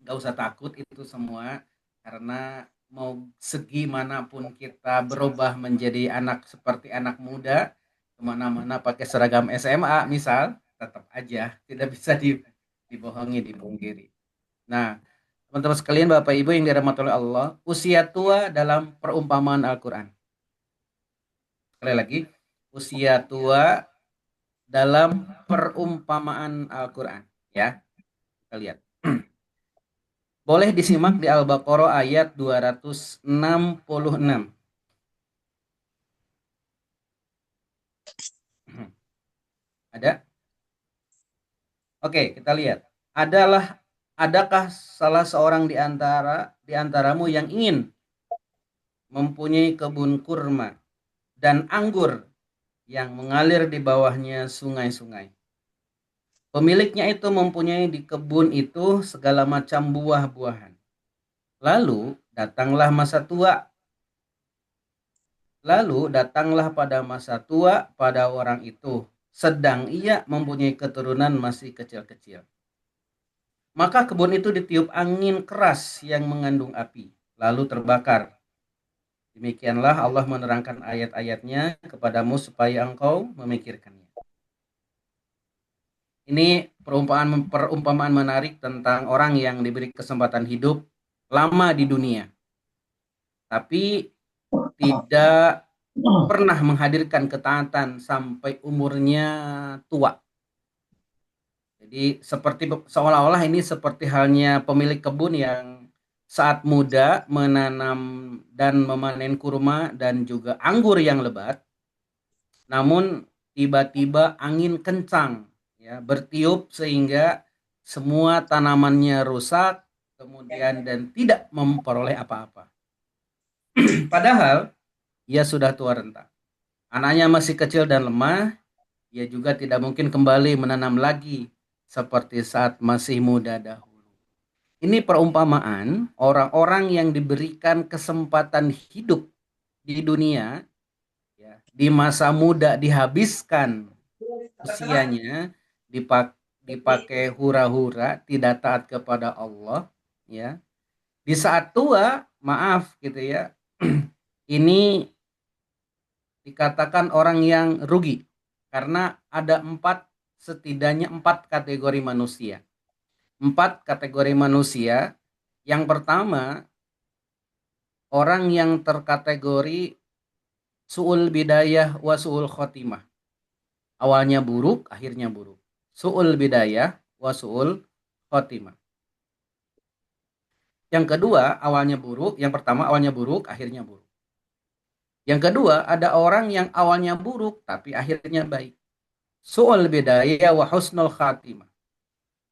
Speaker 2: Gak usah takut itu semua, karena mau segi manapun kita berubah menjadi anak seperti anak muda, kemana-mana pakai seragam SMA misal, tetap aja tidak bisa dibohongi, dipungkiri. Nah, teman-teman sekalian, Bapak Ibu yang dirahmati oleh Allah, usia tua dalam perumpamaan Al-Quran. Sekali lagi, usia tua dalam perumpamaan Al-Quran. Ya, kita lihat. Boleh disimak di Al-Baqarah ayat 266. Ada? Oke, kita lihat. Adakah salah seorang di antaramu yang ingin mempunyai kebun kurma dan anggur yang mengalir di bawahnya sungai-sungai? Pemiliknya itu mempunyai di kebun itu segala macam buah-buahan. Lalu datanglah pada masa tua pada orang itu, sedang ia mempunyai keturunan masih kecil-kecil. Maka kebun itu ditiup angin keras yang mengandung api, lalu terbakar. Demikianlah Allah menerangkan ayat-ayatnya kepadamu supaya engkau memikirkannya. Ini perumpamaan menarik tentang orang yang diberi kesempatan hidup lama di dunia, tapi tidak pernah menghadirkan ketaatan sampai umurnya tua. Jadi seolah-olah ini seperti halnya pemilik kebun yang saat muda menanam dan memanen kurma dan juga anggur yang lebat, namun tiba-tiba angin kencang ya bertiup sehingga semua tanamannya rusak kemudian dan tidak memperoleh apa-apa. Padahal ia sudah tua renta. Anaknya masih kecil dan lemah, ia juga tidak mungkin kembali menanam lagi seperti saat masih muda dahulu. Ini perumpamaan orang-orang yang diberikan kesempatan hidup di dunia, ya, di masa muda dihabiskan usianya, dipakai hura-hura, tidak taat kepada Allah, ya. Di saat tua, maaf gitu ya, ini dikatakan orang yang rugi karena ada setidaknya empat kategori manusia. Empat kategori manusia. Yang pertama, orang yang terkategori su'ul bidayah wa su'ul khotimah. Awalnya buruk, akhirnya buruk. Su'ul bidayah wa su'ul khotimah. Yang kedua, yang pertama awalnya buruk, akhirnya buruk. Yang kedua, ada orang yang awalnya buruk tapi akhirnya baik. Su'ul bidayah wa husnul khatimah.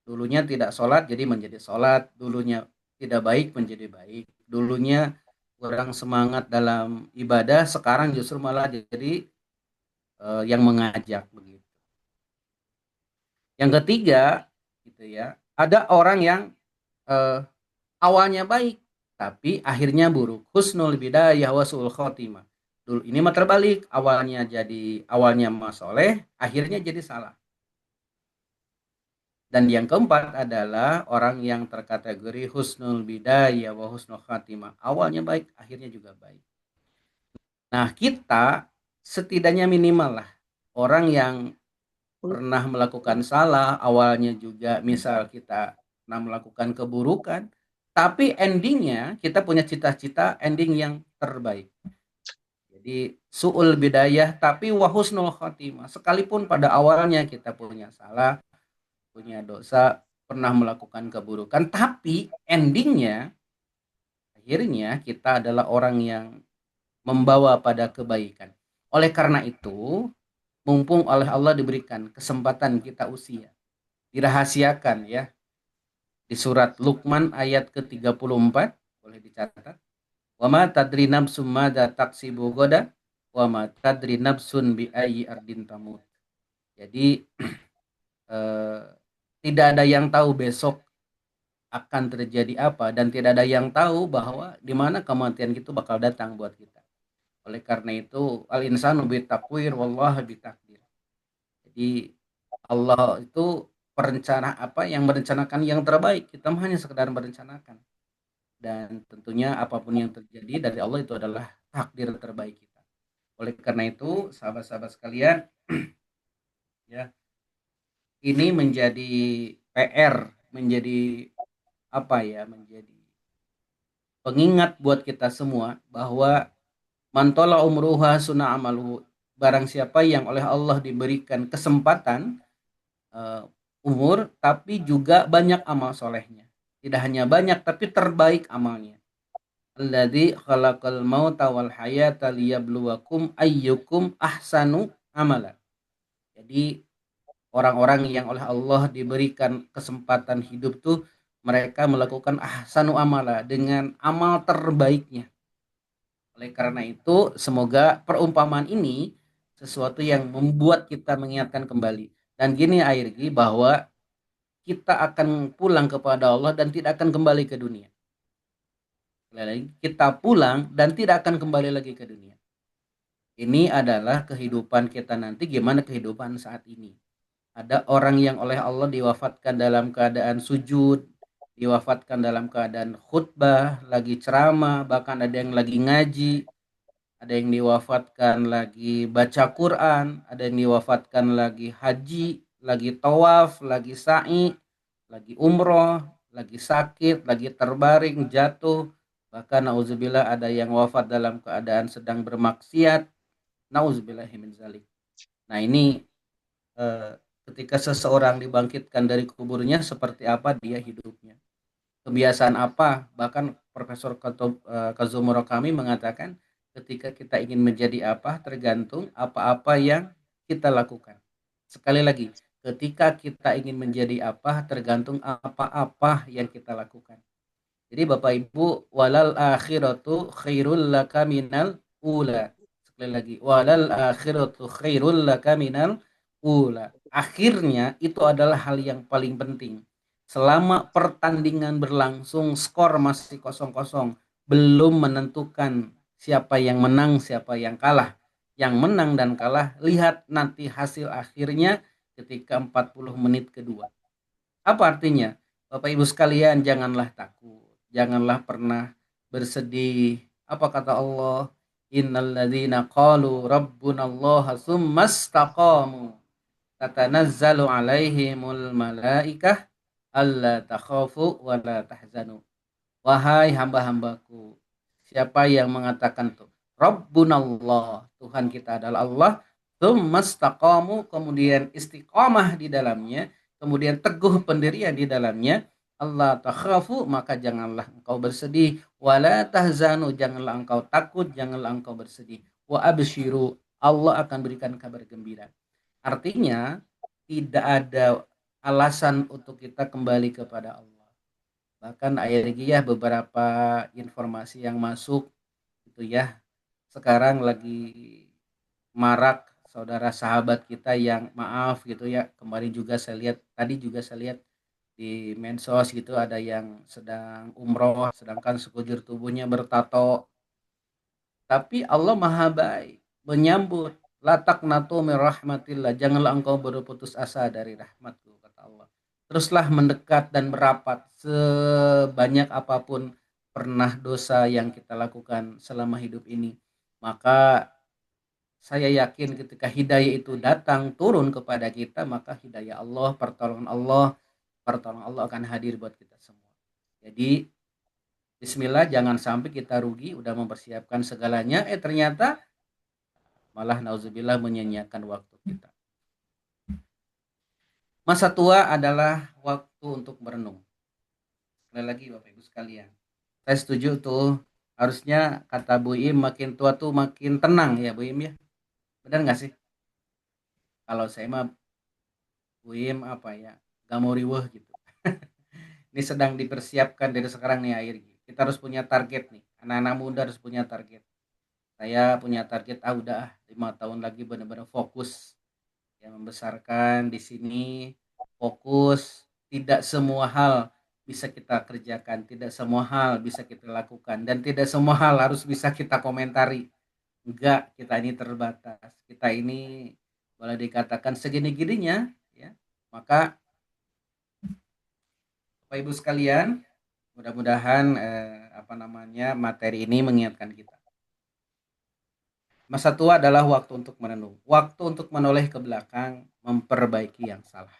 Speaker 2: Dulunya tidak sholat jadi menjadi sholat, dulunya tidak baik menjadi baik, dulunya kurang semangat dalam ibadah, sekarang justru malah jadi yang mengajak begitu. Yang ketiga, gitu ya, ada orang yang eh, awalnya baik, tapi akhirnya buruk. Husnul bidayah wa su'ul khotimah. Dulu ini mah terbalik, awalnya mah soleh, akhirnya jadi salah. Dan yang keempat adalah orang yang terkategori husnul bidayah wa husnul khatimah. Awalnya baik, akhirnya juga baik. Nah, kita setidaknya minimal lah orang yang pernah melakukan salah, awalnya juga misal kita pernah melakukan keburukan, tapi endingnya kita punya cita-cita ending yang terbaik. Jadi su'ul bidayah tapi wahusnul khotimah. Sekalipun pada awalnya kita punya salah, punya dosa, pernah melakukan keburukan, tapi endingnya akhirnya kita adalah orang yang membawa pada kebaikan. Oleh karena itu, mumpung oleh Allah diberikan kesempatan kita usia, dirahasiakan ya, di surat Luqman ayat ke-34, boleh dicatat. Wa ma tadri nafsum madza taksibu goda wa ma tadri nafsun bi ayyi ardin tamut. Jadi tidak ada yang tahu besok akan terjadi apa, dan tidak ada yang tahu bahwa di mana kematian itu bakal datang buat kita. Oleh karena itu al insanu bitakwir wallahu bitakdir. Jadi Allah itu perencana apa yang merencanakan yang terbaik, kita hanya sekedar merencanakan. Dan tentunya apapun yang terjadi dari Allah itu adalah takdir terbaik kita. Oleh karena itu sahabat-sahabat sekalian, ya, ini menjadi PR, menjadi apa ya, menjadi pengingat buat kita semua bahwa mantola umruha sunah amaluhu, barang siapa yang oleh Allah diberikan kesempatan umur tapi juga banyak amal solehnya, tidak hanya banyak tapi terbaik amalnya. Alladzi khalaqal mauta wal hayata liyabluwakum ayyukum ahsanu amala. Jadi orang-orang yang oleh Allah diberikan kesempatan hidup tuh mereka melakukan ahsanu amala, dengan amal terbaiknya. Oleh karena itu, semoga perumpamaan ini sesuatu yang membuat kita mengingatkan kembali. Dan gini Airgi, bahwa kita akan pulang kepada Allah dan tidak akan kembali ke dunia. Kita pulang dan tidak akan kembali lagi ke dunia. Ini adalah kehidupan kita nanti, gimana kehidupan saat ini. Ada orang yang oleh Allah diwafatkan dalam keadaan sujud, diwafatkan dalam keadaan khutbah, lagi ceramah, bahkan ada yang lagi ngaji, ada yang diwafatkan lagi baca Quran, ada yang diwafatkan lagi haji, lagi tawaf, lagi sa'i, lagi umroh, lagi sakit, lagi terbaring, jatuh, bahkan nauzubillah ada yang wafat dalam keadaan sedang bermaksiat, nauzubillahi zalik. Nah ini ketika seseorang dibangkitkan dari kuburnya, seperti apa dia hidupnya, kebiasaan apa. Bahkan Profesor Kazuo Murakami mengatakan ketika kita ingin menjadi apa tergantung apa-apa yang kita lakukan. Sekali lagi, ketika kita ingin menjadi apa tergantung apa-apa yang kita lakukan. Jadi Bapak Ibu, walal akhiratu khairul laka minal ula. Sekali lagi, walal akhiratu khairul laka minal ula. Akhirnya itu adalah hal yang paling penting. Selama pertandingan berlangsung, skor masih 0-0, belum menentukan siapa yang menang, siapa yang kalah. Yang menang dan kalah, lihat nanti hasil akhirnya ketika 40 menit kedua. Apa artinya? Bapak Ibu sekalian, janganlah takut, janganlah pernah bersedih. Apa kata Allah? Innalladzina qalu rabbunallaha tsumastaqamu tatanazzalu alaihimul malaikah alla takhafu wa la tahzanu. Wahai hamba-hambaku, siapa yang mengatakan tuh Rabbunallah, Tuhan kita adalah Allah, tsumastaqamu, kemudian istiqomah di dalamnya, kemudian teguh pendirian di dalamnya, Allah takhafu, maka janganlah engkau bersedih, wala tahzanu, janganlah engkau takut, janganlah engkau bersedih, wa absyiru, Allah akan berikan kabar gembira. Artinya tidak ada alasan untuk kita kembali kepada Allah. Bahkan ya beberapa informasi yang masuk gitu ya, sekarang lagi marak saudara sahabat kita yang maaf gitu ya. Kemarin juga saya lihat, tadi juga saya lihat di medsos gitu ada yang sedang umroh sedangkan sekujur tubuhnya bertato. Tapi Allah Maha baik menyambut. La taqnatu min rahmatillah. Janganlah engkau berputus asa dari rahmatku, kata Allah. Teruslah mendekat dan merapat sebanyak apapun pernah dosa yang kita lakukan selama hidup ini. Maka saya yakin ketika hidayah itu datang turun kepada kita, maka hidayah Allah, pertolongan Allah akan hadir buat kita semua. Jadi bismillah, jangan sampai kita rugi udah mempersiapkan segalanya ternyata malah nauzubillah menyanyiakan waktu kita. Masa tua adalah waktu untuk merenung. Sekali lagi Bapak Ibu sekalian, saya setuju tuh, harusnya kata Bu Im makin tua tuh makin tenang ya Bu Im ya. Benar nggak sih? Kalau saya mah Bu Im apa ya, gak mau riweh gitu. Ini sedang dipersiapkan dari sekarang nih akhir. Kita harus punya target nih. Anak-anak muda harus punya target. Saya punya target udah 5 tahun lagi benar-benar fokus ya membesarkan di sini, fokus. Tidak semua hal bisa kita kerjakan, tidak semua hal bisa kita lakukan, dan tidak semua hal harus bisa kita komentari. Enggak, kita ini terbatas, kita ini boleh dikatakan segini-gininya ya. Maka Bapak Ibu sekalian, mudah-mudahan materi ini mengingatkan kita. Masa tua adalah waktu untuk merenung, waktu untuk menoleh ke belakang, memperbaiki yang salah.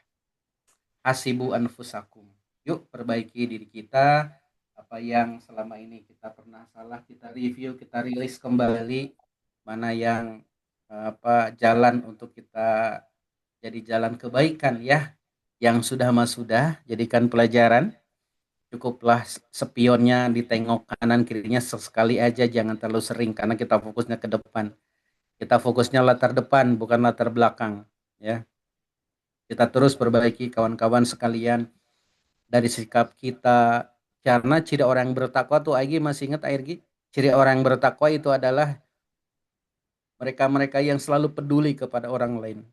Speaker 2: Hasibu anfusakum. Yuk perbaiki diri kita, apa yang selama ini kita pernah salah, kita review, kita rilis kembali mana yang jalan untuk kita jadi jalan kebaikan ya. Yang sudah mah sudah, jadikan pelajaran. Cukuplah spionnya ditengok kanan kirinya sekali aja, jangan terlalu sering karena kita fokusnya ke depan. Kita fokusnya latar depan bukan latar belakang ya. Kita terus perbaiki kawan-kawan sekalian dari sikap kita, karena ciri orang yang bertakwa tuh Aigi masih ingat Aigi, ciri orang yang bertakwa itu adalah mereka-mereka yang selalu peduli kepada orang lain.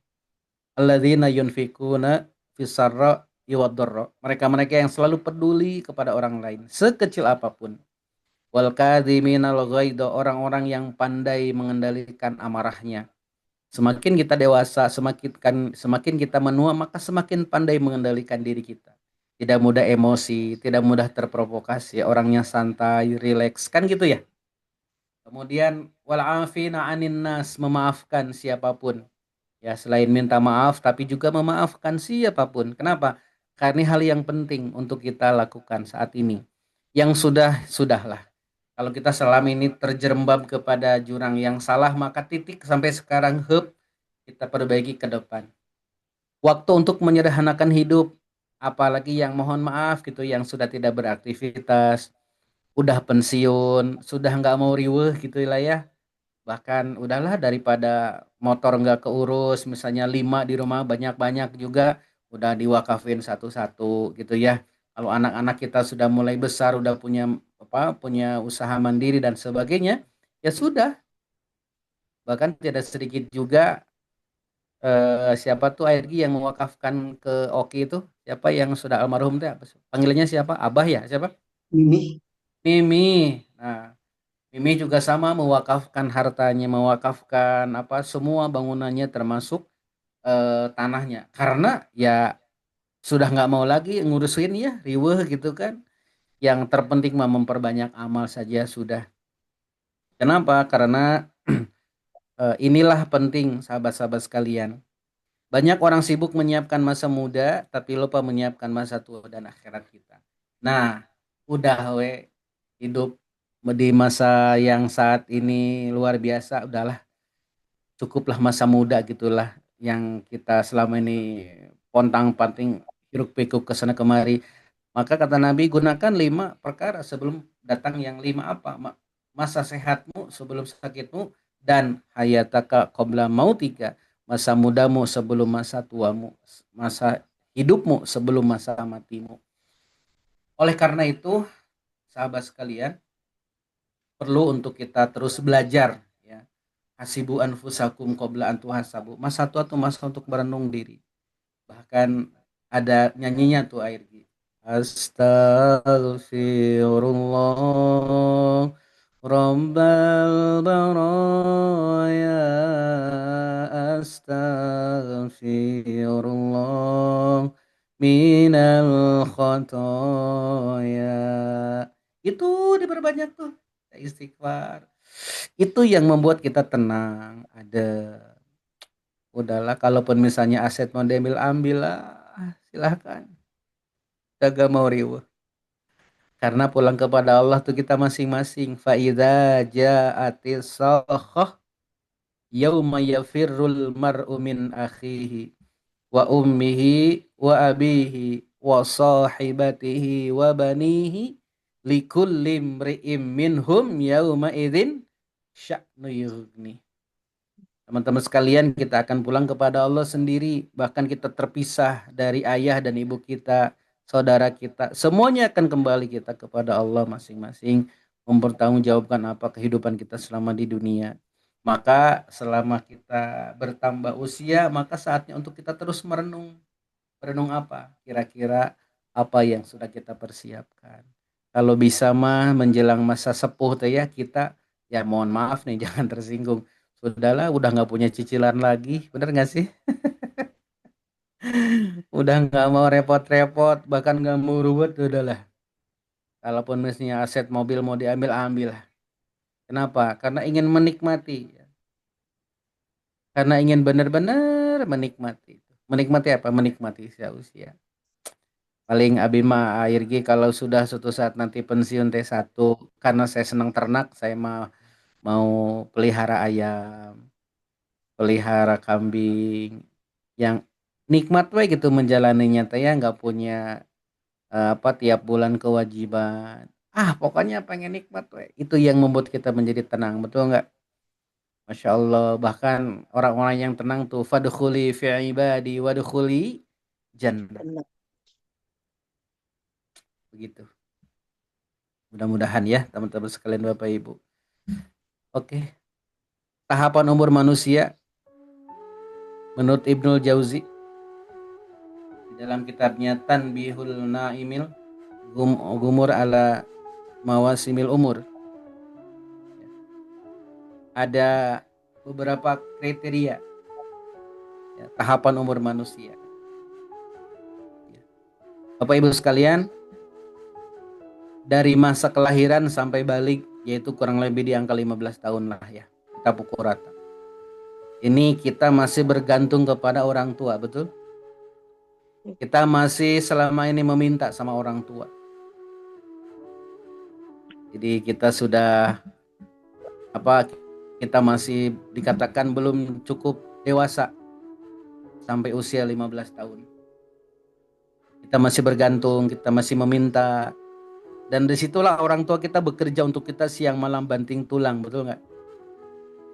Speaker 2: Alladzina yunfikuna fisarra iwaddarra. Mereka-mereka yang selalu peduli kepada orang lain sekecil apapun. Wal kadhiminal ghaidha, orang-orang yang pandai mengendalikan amarahnya. Semakin kita dewasa, semakin kita menua, maka semakin pandai mengendalikan diri kita. Tidak mudah emosi, tidak mudah terprovokasi, orangnya santai, rileks, kan gitu ya. Kemudian wal afina 'anin nas, memaafkan siapapun. Ya, selain minta maaf tapi juga memaafkan siapapun. Kenapa? Karena hal yang penting untuk kita lakukan saat ini. Yang sudahlah. Kalau kita selama ini terjerembab kepada jurang yang salah, maka titik sampai sekarang kita perbaiki ke depan. Waktu untuk menyederhanakan hidup, apalagi yang mohon maaf gitu, yang sudah tidak beraktivitas, udah pensiun, sudah nggak mau riweh gitu lah ya. Bahkan udahlah daripada motor nggak keurus, misalnya 5 di rumah banyak-banyak juga, udah diwakafin satu-satu gitu ya. Kalau anak-anak kita sudah mulai besar, udah punya usaha mandiri dan sebagainya, ya sudah. Bahkan tidak sedikit juga siapa tuh Airgi yang mewakafkan ke Oki itu, siapa yang sudah almarhum teh, panggilannya siapa? Abah ya, siapa?
Speaker 1: Mimi.
Speaker 2: Mimi. Nah, Mimi juga sama mewakafkan hartanya, mewakafkan semua bangunannya termasuk tanahnya, karena ya sudah nggak mau lagi ngurusin ya riweh gitu kan. Yang terpenting mah memperbanyak amal saja sudah. Kenapa? Karena inilah penting sahabat-sahabat sekalian. Banyak orang sibuk menyiapkan masa muda tapi lupa menyiapkan masa tua dan akhirat kita. Nah, udah hidup di masa yang saat ini luar biasa, udahlah cukuplah masa muda gitulah yang kita selama ini pontang-panting hiruk pikuk ke sana kemari. Maka kata Nabi, gunakan 5 perkara sebelum datang yang 5 apa? Masa sehatmu sebelum sakitmu, dan hayataka qabla mautika, masa mudamu sebelum masa tuamu, masa hidupmu sebelum masa matimu. Oleh karena itu, sahabat sekalian, perlu untuk kita terus belajar ya. hasibu anfusakum qabla an tuhasabu. Masa tua tuh masa untuk merenung diri. Bahkan ada nyanyinya tuh air gitu. Astaghfirullah Rabbal baraya astaghfirullah minal khotoya. Itu diperbanyak tuh istighfar. Itu yang membuat kita tenang. Udahlah, kalaupun misalnya aset mau diambil, ambil lah. Silahkan. Gak mau riuh. Karena pulang kepada Allah tuh kita masing-masing. Fa'idha ja'atis sakhah yauma yafirrul mar'u min akhihi wa ummihi wa abihi wa sahibatihi wa banihi likulli imri'im minhum yauma idzin sya'nu yughni. Teman-teman sekalian, kita akan pulang kepada Allah sendiri. Bahkan kita terpisah dari ayah dan ibu kita, saudara kita. Semuanya akan kembali kita kepada Allah masing-masing. Mempertanggungjawabkan apa kehidupan kita selama di dunia. Maka selama kita bertambah usia, maka saatnya untuk kita terus merenung. Merenung apa? Kira-kira apa yang sudah kita persiapkan. Kalau bisa mah menjelang masa sepuh tuh ya, kita, ya mohon maaf nih, jangan tersinggung. Sudahlah, udah nggak punya cicilan lagi, bener nggak sih? Udah nggak mau repot-repot, bahkan nggak mau ruwet, udahlah. Kalaupun misalnya aset mobil mau diambil, ambil. Kenapa? Karena ingin menikmati. Karena ingin benar-benar menikmati. Menikmati apa? Menikmati usia. Paling abi mah Irgi kalau sudah suatu saat nanti pensiun T1, karena saya senang ternak, saya mau pelihara ayam, pelihara kambing, yang nikmat we gitu menjalaninya teh ya, nggak punya tiap bulan kewajiban. Pokoknya pengen nikmat we. Itu yang membuat kita menjadi tenang, betul nggak? Masya Allah, bahkan orang-orang yang tenang tuh fadkhuli fi ibadi wadkhuli jannah.
Speaker 3: Benar.
Speaker 2: Begitu. Mudah-mudahan ya teman-teman sekalian Bapak Ibu. Oke. Tahapan umur manusia menurut Ibnul Jauzi di dalam kitabnya Tanbihul Naimil Gumur ala Mawasimil Umur, ada beberapa kriteria ya, tahapan umur manusia. Bapak Ibu sekalian, dari masa kelahiran sampai balik yaitu kurang lebih di angka 15 tahun lah ya, kita pukul rata. Ini kita masih bergantung kepada orang tua, betul? Kita masih selama ini meminta sama orang tua. Jadi kita sudah kita masih dikatakan belum cukup dewasa sampai usia 15 tahun. Kita masih bergantung, kita masih meminta. Dan disitulah orang tua kita bekerja untuk kita siang malam banting tulang, betul nggak?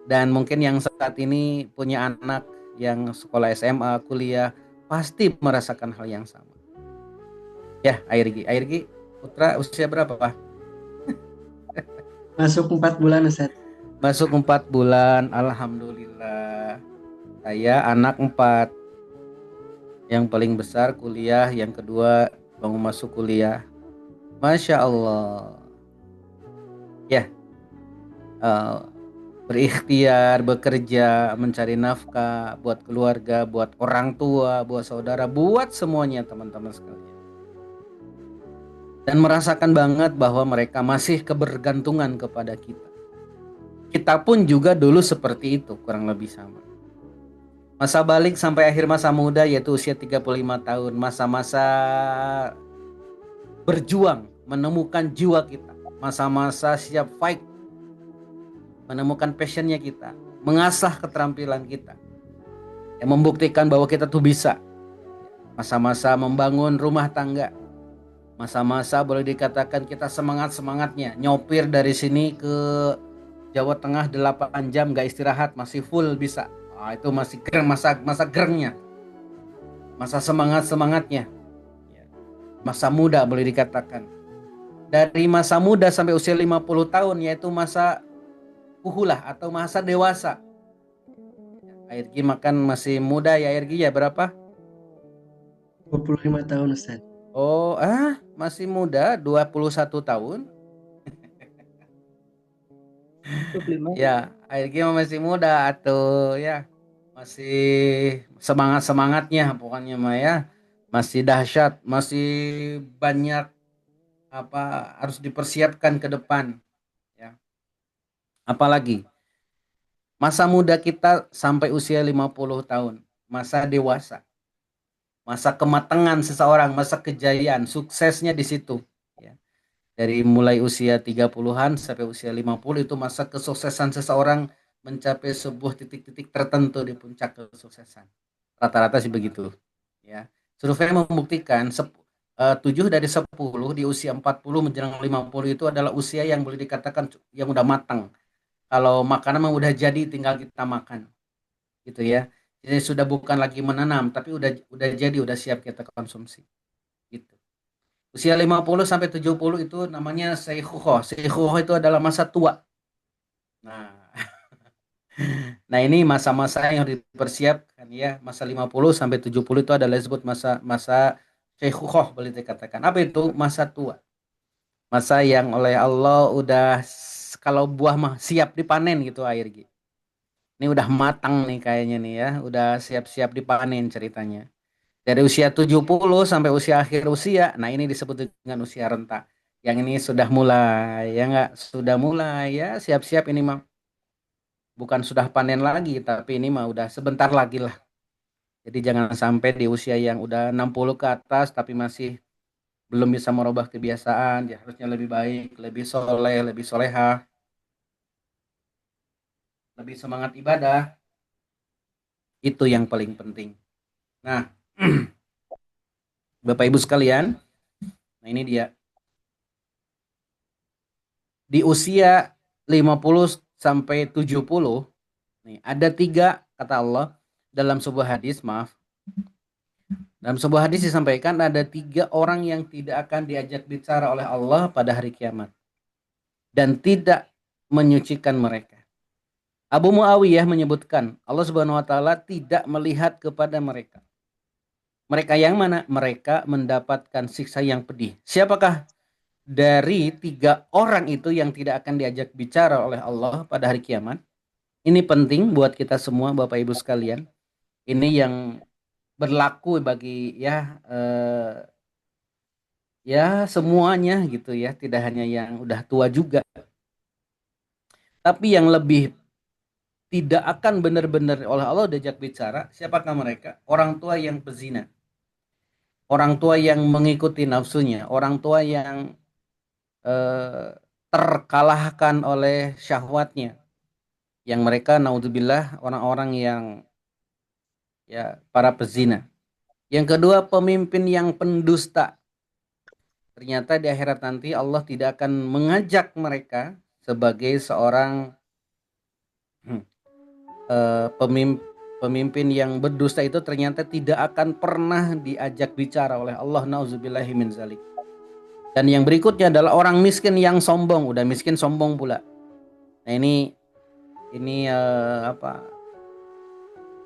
Speaker 2: Dan mungkin yang saat ini punya anak yang sekolah SMA, kuliah, pasti merasakan hal yang sama. Ya, Airgi, Putra usia berapa, Pak?
Speaker 1: Masuk 4 bulan, Ustaz.
Speaker 2: Masuk 4 bulan, alhamdulillah. Saya anak 4. Yang paling besar kuliah, yang kedua mau masuk kuliah. Masya Allah. Ya, berikhtiar, bekerja, mencari nafkah buat keluarga, buat orang tua, buat saudara, buat semuanya teman-teman sekalian. Dan merasakan banget bahwa mereka masih kebergantungan kepada kita. Kita pun juga dulu seperti itu, kurang lebih sama. Masa balik sampai akhir masa muda yaitu usia 35 tahun, masa-masa berjuang, menemukan jiwa kita, masa-masa siap fight, menemukan passionnya kita, mengasah keterampilan kita, yang membuktikan bahwa kita tuh bisa. Masa-masa membangun rumah tangga, masa-masa boleh dikatakan kita semangat-semangatnya nyopir dari sini ke Jawa Tengah 8 jam gak istirahat, masih full bisa. Itu masih keren, masa gerengnya, masa semangatnya, masa muda boleh dikatakan. Dari masa muda sampai usia 50 tahun yaitu masa uhulah atau masa dewasa. Airgi makan masih muda ya Airgi ya, berapa?
Speaker 1: 25 tahun Ustaz.
Speaker 2: Oh, masih muda, 21 tahun.
Speaker 3: 25.
Speaker 2: Ya, Airgi masih muda atau ya. Masih semangat-semangatnya pokoknya mah ya. Masih dahsyat, masih banyak apa harus dipersiapkan ke depan ya. Apalagi masa muda kita sampai usia 50 tahun, masa dewasa, masa kematangan seseorang, masa kejayaan, suksesnya di situ ya. Dari mulai usia 30-an sampai usia 50 itu masa kesuksesan seseorang mencapai sebuah titik-titik tertentu di puncak kesuksesan. Rata-rata sih begitu ya. Survei membuktikan 7 dari 10 di usia 40 menjelang 50 itu adalah usia yang boleh dikatakan yang udah matang. Kalau makanan mah udah jadi tinggal kita makan. Gitu ya. Jadi sudah bukan lagi menanam tapi udah jadi, udah siap kita konsumsi. Gitu. Usia 50 sampai 70 itu namanya Seikhuho. Seikhuho itu adalah masa tua. Nah, nah ini masa-masa yang dipersiapkan ya. Masa 50 sampai 70 itu adalah disebut masa Seikhuho boleh dikatakan. Apa itu? Masa tua. Masa yang oleh Allah udah kalau buah mah siap dipanen gitu air gitu. Ini udah matang nih kayaknya nih ya. Udah siap-siap dipanen ceritanya. Dari usia 70 sampai usia akhir usia. Nah, ini disebut dengan usia renta. Yang ini sudah mulai ya enggak? Sudah mulai ya, siap-siap ini mah bukan sudah panen lagi, tapi ini mah udah sebentar lagi lah. Jadi jangan sampai di usia yang udah 60 ke atas tapi masih belum bisa merubah kebiasaan, ya harusnya lebih baik, lebih soleh, lebih solehah, lebih semangat ibadah. Itu yang paling penting. Nah, Bapak Ibu sekalian, nah ini dia. Di usia 50 sampai 70, nih, ada 3 kata Allah dalam sebuah hadis, maaf. Dalam sebuah hadis disampaikan ada 3 orang yang tidak akan diajak bicara oleh Allah pada hari kiamat. Dan tidak menyucikan mereka. Abu Muawiyah menyebutkan Allah Subhanahu wa taala tidak melihat kepada mereka. Mereka yang mana? Mereka mendapatkan siksa yang pedih. Siapakah dari 3 orang itu yang tidak akan diajak bicara oleh Allah pada hari kiamat? Ini penting buat kita semua Bapak Ibu sekalian. Ini yang berlaku bagi ya semuanya gitu ya, tidak hanya yang udah tua juga. Tapi yang lebih tidak akan benar-benar oleh Allah diajak bicara, siapakah mereka? Orang tua yang pezina. Orang tua yang mengikuti nafsunya, orang tua yang terkalahkan oleh syahwatnya. Yang mereka naudzubillah orang-orang yang ya para pezina. Yang kedua, pemimpin yang pendusta. Ternyata di akhirat nanti Allah tidak akan mengajak mereka sebagai seorang pemimpin yang berdusta itu ternyata tidak akan pernah diajak bicara oleh Allah, nauzubillahi min zalik. Dan yang berikutnya adalah orang miskin yang sombong, udah miskin sombong pula. Nah ini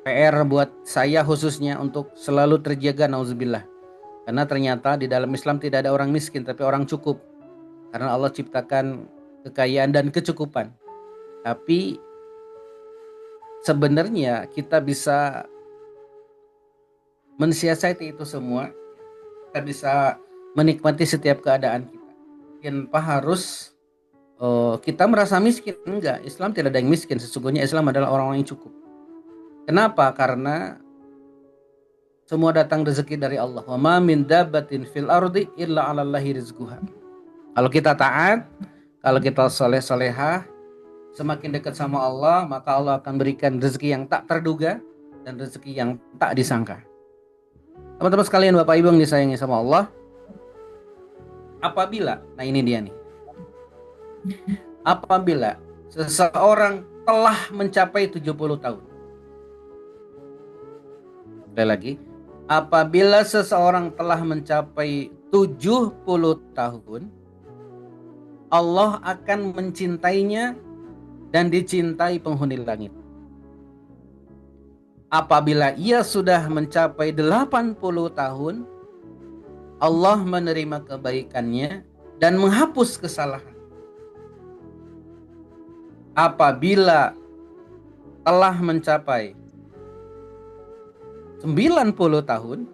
Speaker 2: PR buat saya khususnya untuk selalu terjaga, nauzubillah. Karena ternyata di dalam Islam tidak ada orang miskin tapi orang cukup. Karena Allah ciptakan kekayaan dan kecukupan. Tapi sebenarnya kita bisa mensiasati itu semua. Kita bisa menikmati setiap keadaan kita. Tanpa harus kita merasa miskin. Enggak, Islam tidak ada yang miskin. Sesungguhnya Islam adalah orang-orang yang cukup. Kenapa? Karena semua datang rezeki dari Allah. Wa ma min dabbatin fil ardi illa 'alallahi rizquha. Kalau kita taat, kalau kita soleh-solehah, semakin dekat sama Allah, maka Allah akan berikan rezeki yang tak terduga dan rezeki yang tak disangka. Teman-teman sekalian, Bapak Ibu yang disayangi sama Allah, apabila, nah ini dia nih, apabila seseorang telah mencapai 70 tahun, sekali lagi, apabila seseorang telah mencapai 70 tahun, Allah akan mencintainya dan dicintai penghuni langit. apabila ia sudah mencapai 80 tahun, Allah menerima kebaikannya dan menghapus kesalahan. Apabila telah mencapai 90 tahun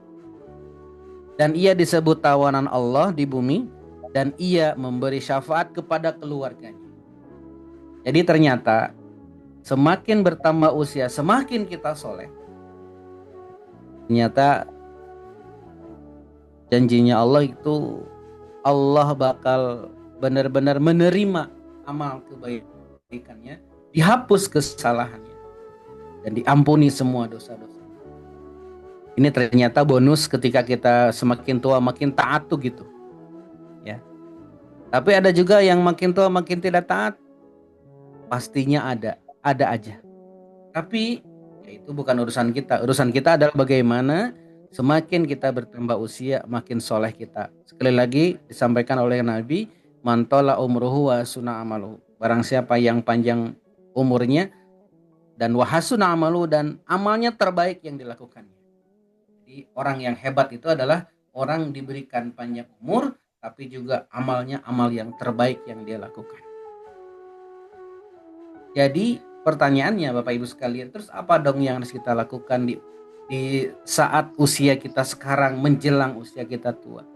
Speaker 2: dan ia disebut tawanan Allah di bumi dan ia memberi syafaat kepada keluarganya. Jadi ternyata semakin bertambah usia, semakin kita soleh. Ternyata janjinya Allah itu, Allah bakal benar-benar menerima amal kebaikannya, dihapus kesalahannya, dan diampuni semua dosa-dosa. Ini ternyata bonus ketika kita semakin tua makin taat tuh gitu. Ya. Tapi ada juga yang makin tua makin tidak taat. Pastinya ada aja. Tapi ya itu bukan urusan kita. Urusan kita adalah bagaimana semakin kita bertambah usia makin soleh kita. Sekali lagi disampaikan oleh Nabi, man tola umruhu wa hasuna amaluhu. Barang siapa yang panjang umurnya dan wa hasuna amaluhu, dan amalnya terbaik yang dilakukannya. Jadi orang yang hebat itu adalah orang diberikan panjang umur tapi juga amalnya amal yang terbaik yang dia lakukan. Jadi pertanyaannya Bapak Ibu sekalian, terus apa dong yang harus kita lakukan di saat usia kita sekarang menjelang usia kita tua?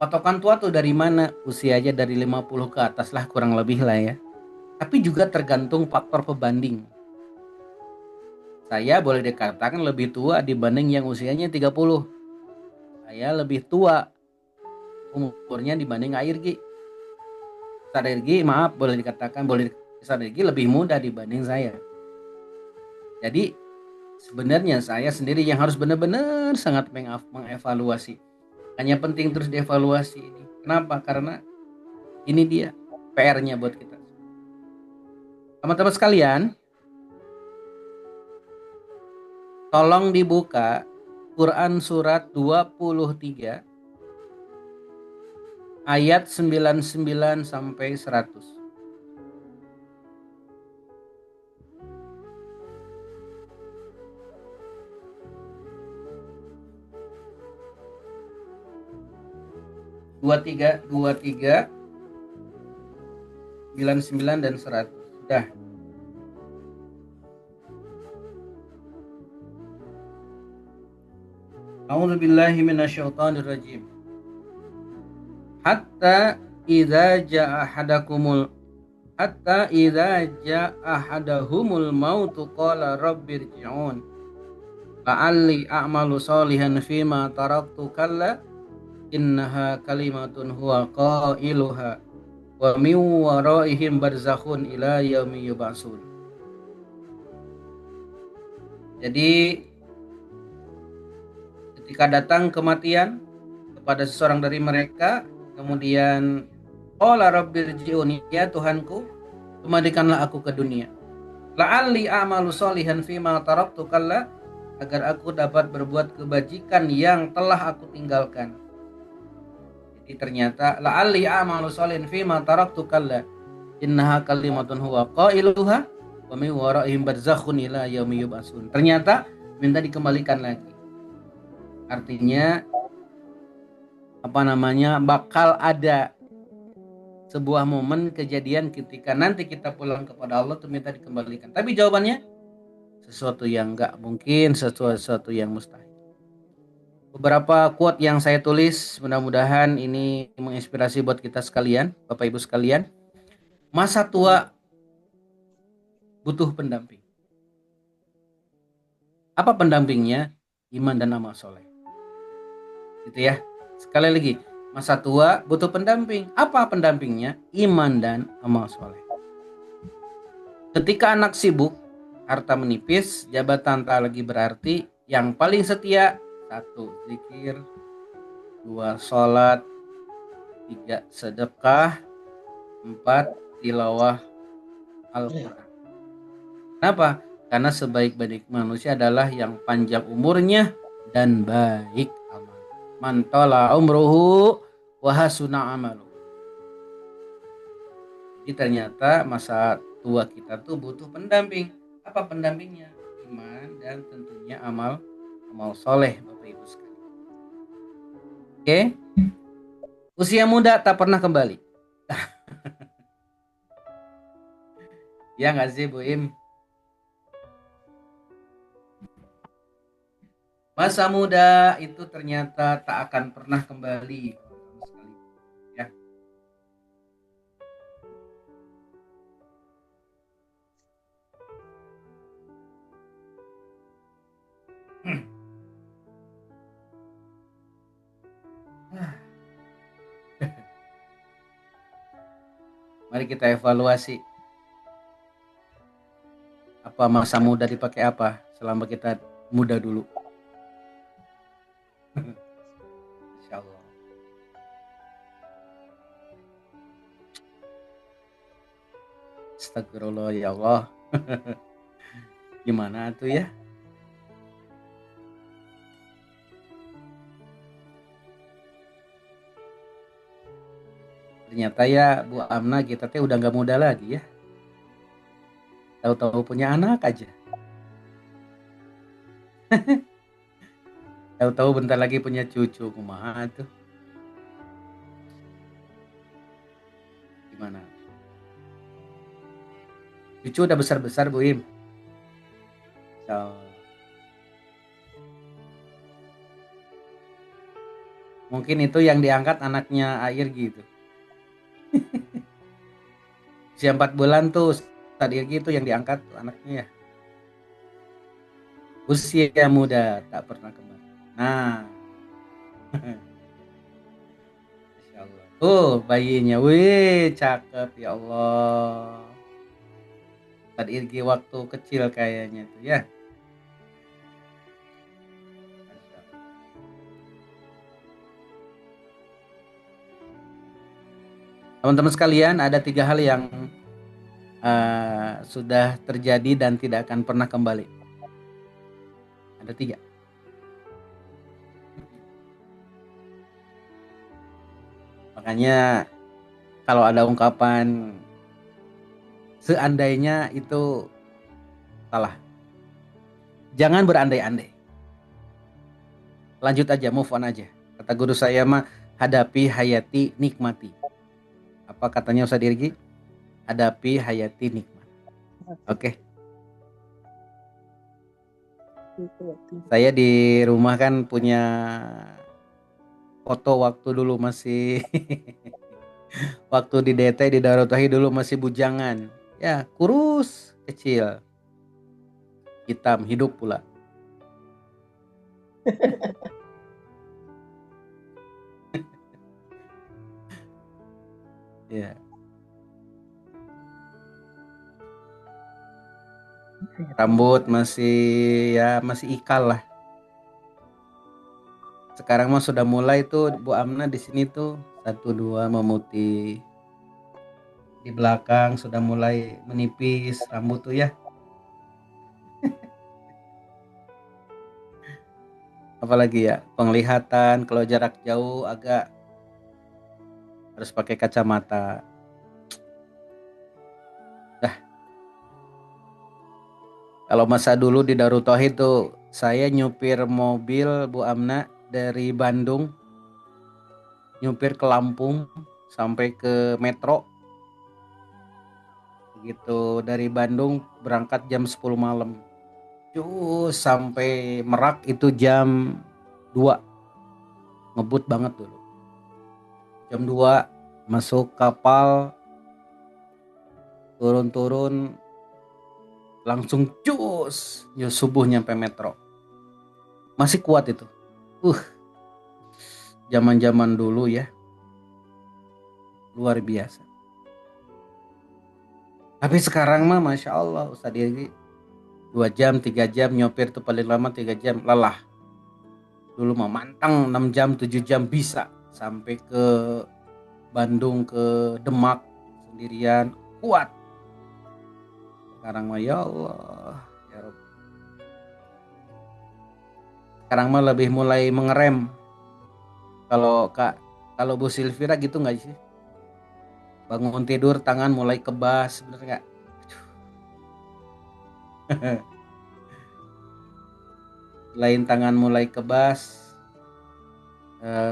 Speaker 2: Patokan tua tuh dari mana? Usia aja dari 50 ke atas lah kurang lebih lah ya. Tapi juga tergantung faktor pembanding. Saya boleh dikatakan lebih tua dibanding yang usianya 30. Saya lebih tua umurnya dibanding Airgi. Ustaz Airgi, maaf, boleh dikatakan Ustaz Airgi lebih muda dibanding saya. Jadi sebenarnya saya sendiri yang harus benar-benar sangat mengevaluasi. Hanya penting terus dievaluasi ini. Kenapa? Karena ini dia PR-nya buat kita. Teman-teman sekalian, tolong dibuka Quran surat 23 ayat 99 sampai 100. Dua tiga 99 dan 100. Sudah. A'udzu billahi minasyaitonir rajim. Hatta idza jaa ahadahumul mautu qala rabbirji'un la'alli a'malu shalihan fima taraktu kalla innaha kalimatun huwa qailuha wa min waraihim barzakhun ila yaumi yub'atsun. Jadi ketika datang kematian kepada seseorang dari mereka, kemudian qala rabbirji'un, ya Tuhanku, kembalikanlah aku ke dunia. La'alli a'malu shalihan fima taraktu kalla, agar aku dapat berbuat kebajikan yang telah aku tinggalkan. Jadi ternyata la'alli a'malu shalihan fima taraktu kalla innaha kalimatun huwa qailuha wa min waraihim barzakhun ila yaumi yub'atsun. Ternyata minta dikembalikan lagi. Artinya bakal ada sebuah momen kejadian ketika nanti kita pulang kepada Allah tuh minta dikembalikan. Tapi jawabannya sesuatu yang enggak mungkin, sesuatu yang mustahil. Beberapa quote yang saya tulis, mudah-mudahan ini menginspirasi buat kita sekalian, Bapak Ibu sekalian. Masa tua butuh pendamping. Apa pendampingnya? Iman dan amal soleh. Gitu ya. Sekali lagi, masa tua butuh pendamping. Apa pendampingnya? Iman dan amal soleh. Ketika anak sibuk, harta menipis, jabatan tak lagi berarti, yang paling setia, 1. Zikir, 2. Sholat, 3. Sedekah, 4. Tilawah Al-Quran. Kenapa? Karena sebaik-baik manusia adalah yang panjang umurnya dan baik amal. Man tala umruhu wa hasuna amalu. Jadi ternyata masa tua kita tuh butuh pendamping. Apa pendampingnya? iman dan tentunya amal soleh Bapak Ibu sekalian. Oke. Usia muda tak pernah kembali. Ya nggak sih Bu Im? Masa muda itu ternyata tak akan pernah kembali. Ya. Mari kita evaluasi. Apa masa muda dipakai apa selama kita muda dulu. Insya Allah. Astagfirullah ya Allah. Gimana tuh ya? Ternyata ya Bu Amna kita teh udah gak muda lagi ya. Tahu-tahu punya anak aja. Tahu-tahu bentar lagi punya cucu. Kumaha tuh? Gimana? Cucu udah besar-besar Bu Im. So, mungkin itu yang diangkat anaknya Air gitu. Usia 4 bulan tuh tadi gitu yang diangkat anaknya ya. Usia muda tak pernah kembali. Nah. Masya Allah. Tuh bayinya. Wih cakep ya Allah. Tadi Irgi waktu kecil kayaknya tuh ya. Teman-teman sekalian, ada 3 hal yang sudah terjadi dan tidak akan pernah kembali. Ada 3. Makanya kalau ada ungkapan seandainya itu salah. Jangan berandai-andai. Lanjut aja, move on aja. Kata guru saya mah, hadapi, hayati, nikmati. Apa katanya Ustaz Irgi? Hadapi, hayati, nikmat. Oke. Saya di rumah kan punya foto waktu dulu masih waktu di DT di Darut Tauhid dulu masih bujangan. Ya, kurus, kecil. Hitam, hidup pula. Ya. Rambut masih ikal lah. Sekarang mah sudah mulai tuh Bu Amna di sini tuh 1 2 memutih. Di belakang sudah mulai menipis rambut tuh ya. Apalagi ya, penglihatan kalau jarak jauh agak harus pakai kacamata. Kalau masa dulu di Darut Tauhid tuh saya nyupir mobil Bu Amna dari Bandung nyupir ke Lampung sampai ke Metro. Gitu dari Bandung berangkat jam 10 malam. Sampai Merak itu jam 2. Ngebut banget dulu. Jam 2 masuk kapal turun-turun langsung subuh nyampe Metro. Masih kuat itu. Zaman-zaman dulu ya. Luar biasa. Tapi sekarang mah Masya Allah Ustaz Irgi 2 jam 3 jam nyopir tuh paling lama 3 jam lelah. Dulu mah mantang 6 jam 7 jam bisa sampai ke Bandung ke Demak sendirian kuat. Sekarang mah ya Allah ya Rabb. Sekarang mah lebih mulai mengerem. Kalau Bu Silvira gitu nggak sih? Bangun tidur tangan mulai kebas, bener nggak? lain tangan mulai kebas,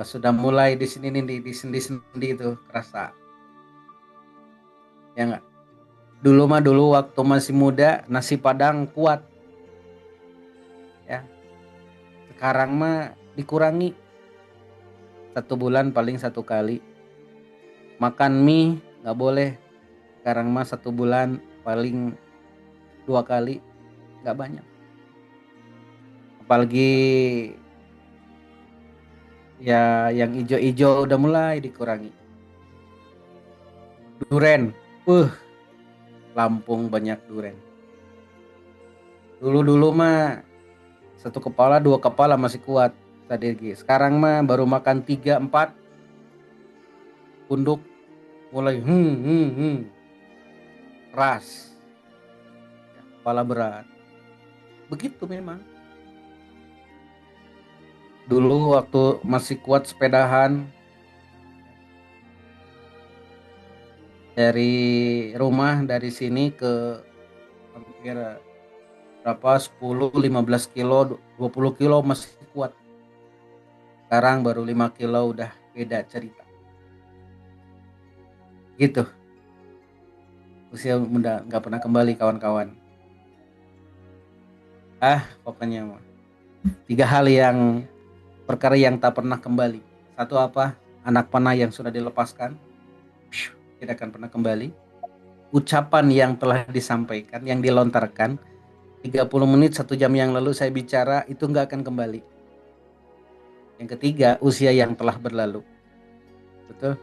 Speaker 2: sudah mulai di sini nih di sendi-sendi itu kerasa. Ya enggak? Dulu waktu masih muda nasi Padang kuat. Ya. Sekarang mah dikurangi. 1 bulan paling 1 kali. Makan mie nggak boleh. Sekarang mah 1 bulan paling 2 kali, nggak banyak. Apalagi ya yang ijo-ijo udah mulai dikurangi. Duren, Lampung banyak duren. Dulu mah 1 kepala 2 kepala masih kuat tadi. Sekarang mah baru makan 3-4 punduk mulai ras, kepala berat. Begitu memang. Dulu waktu masih kuat sepedahan dari rumah dari sini ke hampir berapa 10-15 kilo 20 kilo masih kuat. Sekarang baru 5 kilo udah beda cerita. Gitu. Usia muda nggak pernah kembali kawan-kawan. Pokoknya mah 3 hal yang perkara yang tak pernah kembali. 1 apa? Anak panah yang sudah dilepaskan tidak akan pernah kembali. Ucapan yang telah disampaikan, yang dilontarkan 30 menit 1 jam yang lalu saya bicara itu nggak akan kembali. Yang ketiga, usia yang telah berlalu. Betul?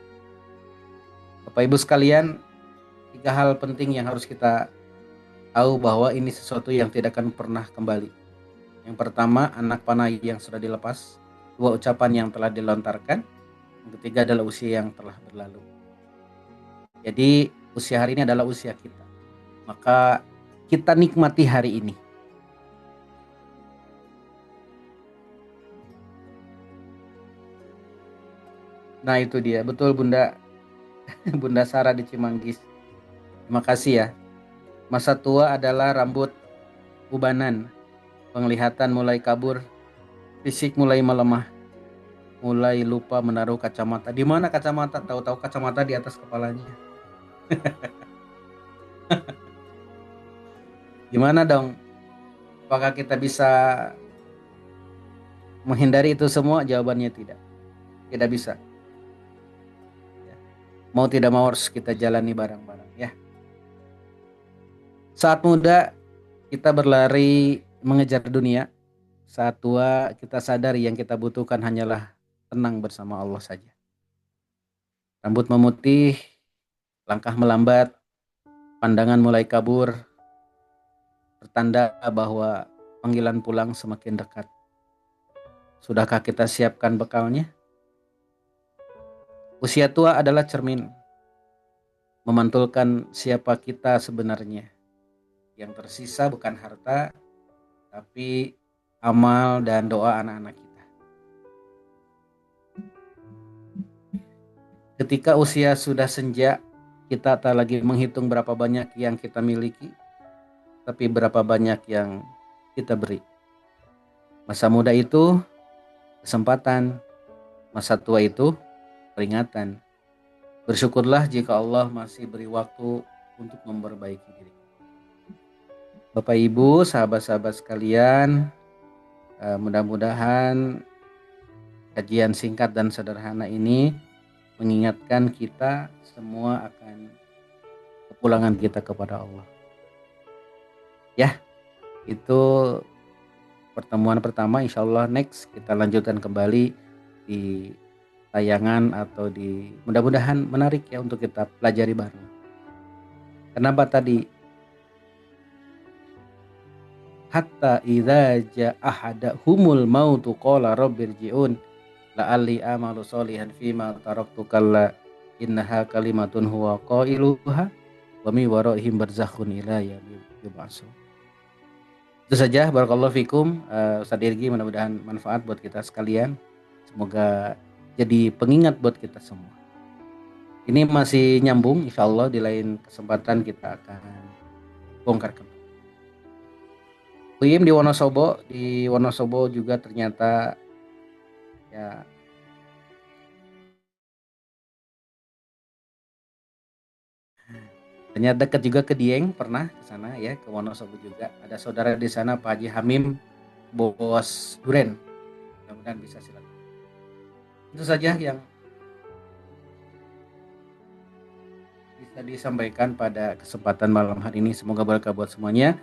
Speaker 2: Bapak Ibu sekalian, 3 hal penting yang harus kita tahu bahwa ini sesuatu yang tidak akan pernah kembali. Yang pertama, anak panah yang sudah dilepas. 2, ucapan yang telah dilontarkan. Yang ketiga adalah usia yang telah berlalu. Jadi usia hari ini adalah usia kita. Maka kita nikmati hari ini. Nah itu dia, betul Bunda Bunda Sarah di Cimanggis. Terima kasih ya. Masa tua adalah rambut ubanan, penglihatan mulai kabur, fisik mulai melemah, mulai lupa menaruh kacamata. Di mana kacamata? Tahu-tahu kacamata di atas kepalanya. Gimana dong? Apakah kita bisa menghindari itu semua? Jawabannya tidak. Tidak bisa. Mau tidak mau harus kita jalani bareng-bareng ya. Saat muda kita berlari mengejar dunia. Saat tua kita sadari yang kita butuhkan hanyalah tenang bersama Allah saja. Rambut memutih, langkah melambat, pandangan mulai kabur, pertanda bahwa panggilan pulang semakin dekat. Sudahkah kita siapkan bekalnya? Usia tua adalah cermin, memantulkan siapa kita sebenarnya. Yang tersisa bukan harta, tapi amal dan doa anak-anak kita. Ketika usia sudah senja, kita tak lagi menghitung berapa banyak yang kita miliki, tapi berapa banyak yang kita beri. Masa muda itu kesempatan, masa tua itu peringatan. Bersyukurlah jika Allah masih beri waktu untuk memperbaiki diri. Bapak Ibu, sahabat-sahabat sekalian, mudah-mudahan kajian singkat dan sederhana ini mengingatkan kita semua akan kepulangan kita kepada Allah. Ya, itu pertemuan pertama. Insya Allah next kita lanjutkan kembali di tayangan atau di mudah-mudahan menarik ya untuk kita pelajari bareng. Kenapa tadi? Hatta idza ja'a ahadahumul mautu qala rabbirji'un la'alli amalu sholihan fima taraktu kalla innaha kalimatun huwa qailuha wa mi waraihim barzakhun ila yaumil yub'atsun. Itu saja, barakallahu fikum. Ustaz Irgi, mudah-mudahan manfaat buat kita sekalian. Semoga jadi pengingat buat kita semua. Ini masih nyambung, insya Allah di lain kesempatan kita akan bongkar kembali. Uim di Wonosobo juga ternyata ya ternyata dekat juga ke Dieng, pernah ke sana ya, ke Wonosobo juga. Ada saudara di sana Pak Haji Hamim, bos Duren. Mudah-mudahan bisa silaturahmi. Itu saja yang bisa disampaikan pada kesempatan malam hari ini. Semoga berkah buat semuanya.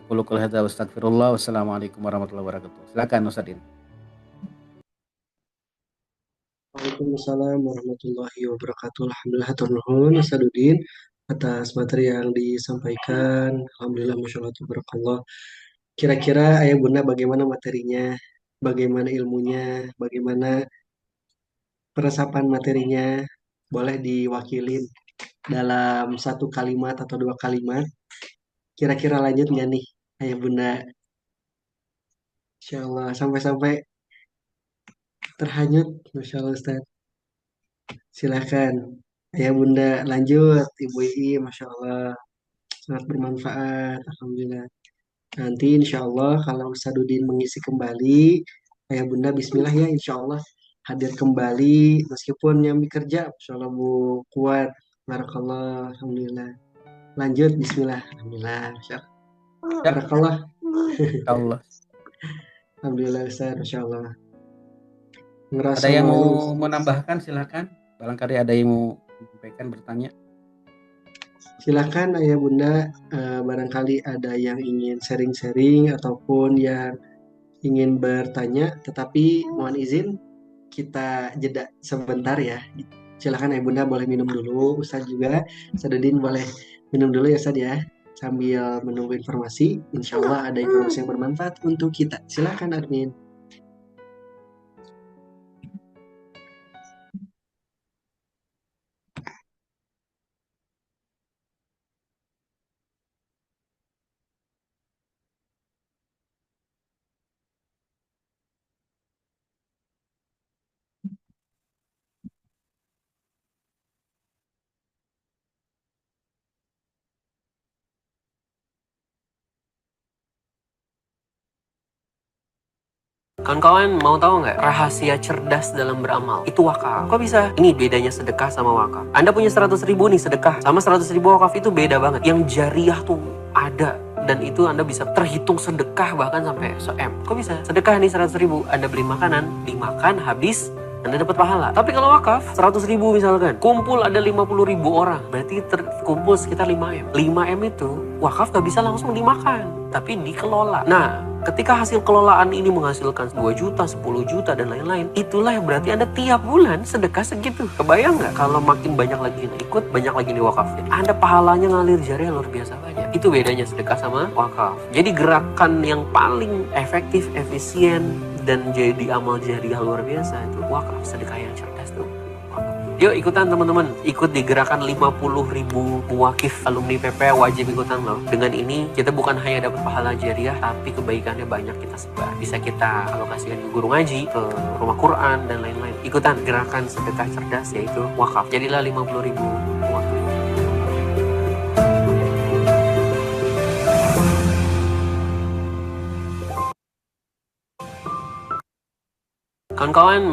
Speaker 2: Aku qouli hadza wa astagfirullah. Wassalamualaikum warahmatullahi wabarakatuh. Silakan Ustadz.
Speaker 1: Waalaikumsalam warahmatullahi wabarakatuh. Alhamdulillah hatur nuhun Asadudin atas materi yang disampaikan. Alhamdulillah masya Allah tabarakallah. Kira-kira ayah bunda bagaimana materinya, bagaimana ilmunya, bagaimana peresapan materinya, boleh diwakilin dalam satu kalimat atau dua kalimat. Kira-kira lanjut nggak nih ayah bunda? Insya Allah sampai-sampai terhanyut, masya Allah Ustaz. Silakan ayah bunda lanjut, Ibu Ii, masya Allah sangat bermanfaat, alhamdulillah. Nanti insya Allah kalau Ustadudin mengisi kembali, ayah bunda Bismillah ya insya Allah hadir kembali meskipun nyambi kerja, insya Allah Bu kuat, barakallah, alhamdulillah. Lanjut, Bismillah, alhamdulillah, masya Allah. Barakallah,
Speaker 2: Allah.
Speaker 1: alhamdulillah Ustaz, masya Allah.
Speaker 2: Ada
Speaker 1: Ngerasa
Speaker 2: yang mau
Speaker 1: malu.
Speaker 2: menambahkan silakan. Barangkali ada yang mau menyampaikan, bertanya.
Speaker 1: Silakan ayah bunda, barangkali ada yang ingin sharing-sharing ataupun yang ingin bertanya, tetapi mohon izin kita jeda sebentar ya. Silakan ayah bunda boleh minum dulu, Ustaz juga, Sadudin boleh minum dulu ya Ustaz ya. Sambil menunggu informasi, insya Allah ada informasi yang bermanfaat untuk kita. Silakan admin.
Speaker 6: Kawan-kawan mau tahu nggak rahasia cerdas dalam beramal? Itu wakaf. Kok bisa? Ini bedanya sedekah sama wakaf. Anda punya 100 ribu nih sedekah, sama 100 ribu wakaf itu beda banget. Yang jariah tuh ada. Dan itu Anda bisa terhitung sedekah bahkan sampai se-M. Kok bisa? Sedekah nih 100 ribu, Anda beli makanan, dimakan habis, Anda dapat pahala. Tapi kalau wakaf, 100 ribu misalkan, kumpul ada 50 ribu orang, berarti terkumpul sekitar 5M. 5M itu, wakaf gak bisa langsung dimakan, tapi dikelola. Nah, ketika hasil kelolaan ini menghasilkan 2 juta, 10 juta, dan lain-lain, itulah yang berarti Anda tiap bulan sedekah segitu. Kebayang nggak? Kalau makin banyak lagi yang ikut, banyak lagi yang diwakafin. Anda pahalanya ngalir jariah luar biasa banyak. Itu bedanya sedekah sama wakaf. Jadi gerakan yang paling efektif, efisien, dan jadi amal jariah luar biasa itu wakaf, sedekah yang cerdas tuh. Yuk ikutan teman-teman, ikut di gerakan 50 ribu muwakif alumni PP, wajib ikutan loh. Dengan ini kita bukan hanya dapat pahala jariah, tapi kebaikannya banyak kita sebar. Bisa kita alokasikan ke guru ngaji, ke rumah Quran, dan lain-lain. Ikutan gerakan sedekah cerdas yaitu wakaf. Jadilah 50 ribu muwakif. Kawan-kawan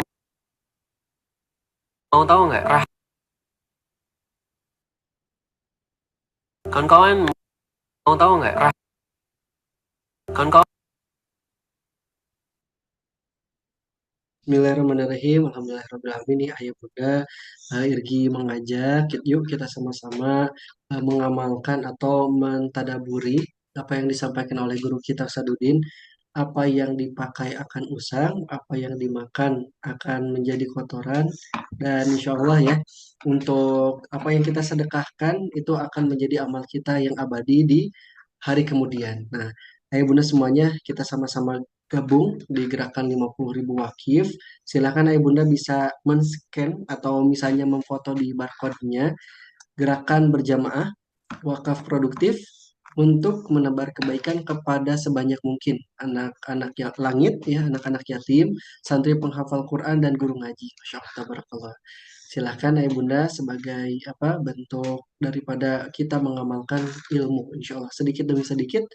Speaker 6: mau tahu nggak? Kawan-kawan mau tahu nggak? Kawan-kawan.
Speaker 1: Bismillahirrahmanirrahim. Alhamdulillahirrahmanirrahim. Ini ayah bunda Irgi mengajak, yuk kita sama-sama mengamalkan atau mentadaburi apa yang disampaikan oleh guru kita Sadudin. Apa yang dipakai akan usang, apa yang dimakan akan menjadi kotoran, dan insya Allah ya, untuk apa yang kita sedekahkan itu akan menjadi amal kita yang abadi di hari kemudian. Nah, ayah bunda semuanya kita sama-sama gabung di gerakan 50 ribu wakif. Silakan ayah bunda bisa men-scan atau misalnya memfoto di barcode-nya gerakan berjamaah wakaf produktif untuk menebar kebaikan kepada sebanyak mungkin anak-anak langit ya, anak-anak yatim, santri penghafal Quran dan guru ngaji. Masya Allah, tabarakallah. Silahkan Ayah Bunda sebagai bentuk daripada kita mengamalkan ilmu. Insya Allah sedikit demi sedikit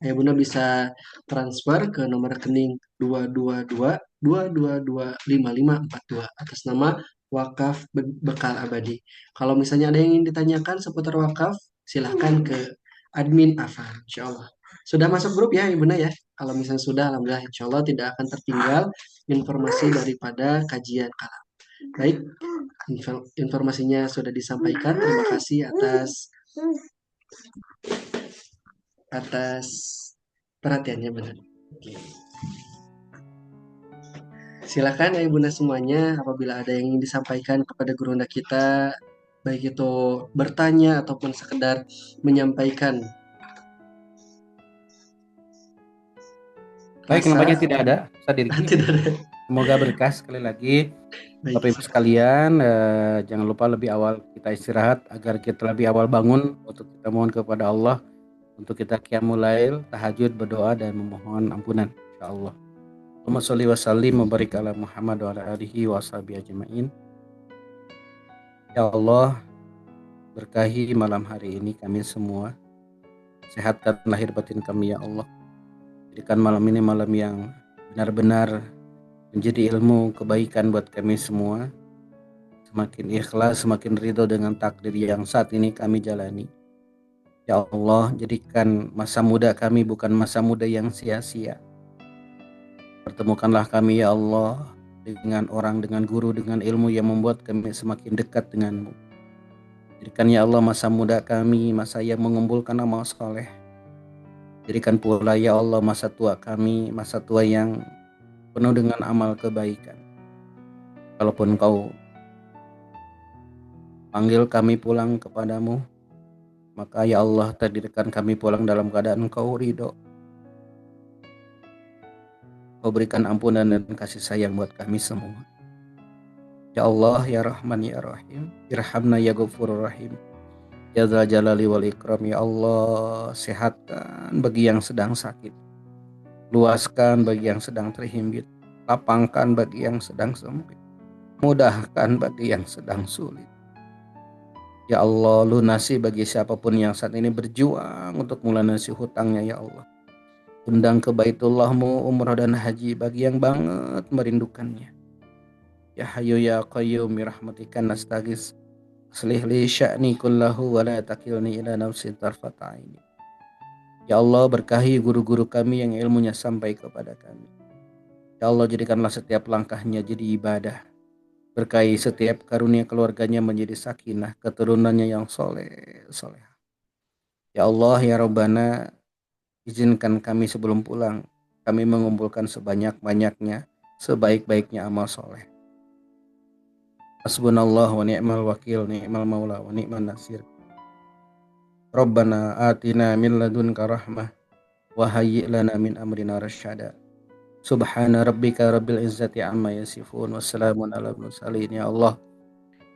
Speaker 1: Ayah Bunda bisa transfer ke nomor rekening 222 222 5542 atas nama Wakaf Bekal Abadi. Kalau misalnya ada yang ingin ditanyakan seputar wakaf, silahkan ke admin Afan, insya Allah. Sudah masuk grup ya Ibu Bunda ya? Kalau misalnya sudah, alhamdulillah insya Allah tidak akan tertinggal informasi daripada kajian kalam. Baik, informasinya sudah disampaikan. Terima kasih atas perhatiannya benar. Oke. Silakan Ayah Bunda semuanya apabila ada yang ingin disampaikan kepada gurunda kita, baik itu bertanya ataupun sekedar menyampaikan.
Speaker 2: Baik, nampaknya tidak ada. Sadirki.
Speaker 1: Tidak ada.
Speaker 2: Semoga berkah sekali lagi.
Speaker 1: Baik,
Speaker 2: Bapak Ibu sekalian, jangan lupa lebih awal kita istirahat agar kita lebih awal bangun untuk kita mohon kepada Allah, untuk kita qiyamul lail, tahajud, berdoa dan memohon ampunan insyaallah. Allahumma sholli wa sallim wa barik ala Muhammad wa ala alihi wa sahbihi ajmain. Ya Allah, berkahi malam hari ini kami semua. Sehatkan lahir batin kami ya Allah. Jadikan malam ini malam yang benar-benar menjadi ilmu kebaikan buat kami semua. Semakin ikhlas, semakin ridho dengan takdir yang saat ini kami jalani. Ya Allah, jadikan masa muda kami bukan masa muda yang sia-sia. Pertemukanlah kami ya Allah dengan orang, dengan guru, dengan ilmu yang membuat kami semakin dekat denganmu. Jadikan ya Allah masa muda kami masa yang mengumpulkan amal soleh. Jadikan pula ya Allah masa tua kami masa tua yang penuh dengan amal kebaikan. Kalaupun Kau panggil kami pulang kepadamu, maka ya Allah takdirkan kami pulang dalam keadaan Kau ridho. Kau berikan ampunan dan kasih sayang buat kami semua. Ya Allah ya Rahman ya Rahim, irhamna ya Ghafurur Rahim, ya Dzal Jalali wal Ikram. Ya Allah, sehatkan bagi yang sedang sakit, luaskan bagi yang sedang terhimpit, lapangkan bagi yang sedang sempit, mudahkan bagi yang sedang sulit. Ya Allah, lunasi bagi siapapun yang saat ini berjuang untuk melunasi hutangnya ya Allah. Undang ke Baitullahmu umrah dan haji bagi yang banget merindukannya. Ya Hayyu ya Qayyum birahmatika nastaghits, aslih li sya'ni kullahu wa la takilni ila nafsi tarfata aini. Ya Allah, berkahi guru-guru kami yang ilmunya sampai kepada kami. Ya Allah, jadikanlah setiap langkahnya jadi ibadah. Berkahi setiap karunia keluarganya menjadi sakinah, keturunannya yang soleh. Ya Allah, ya Rabbana, izinkan kami sebelum pulang, kami mengumpulkan sebanyak-banyaknya, sebaik-baiknya amal soleh. Hasbunallah wa ni'mal wakil, ni'mal maula wa ni'man nasir. Rabbana atina min ladunka rahmah wa hayyi' lana min amrina rasyada. Subhana rabbika rabbil izzati amma yasifun, wassalamun ala mursalin. Ya Allah,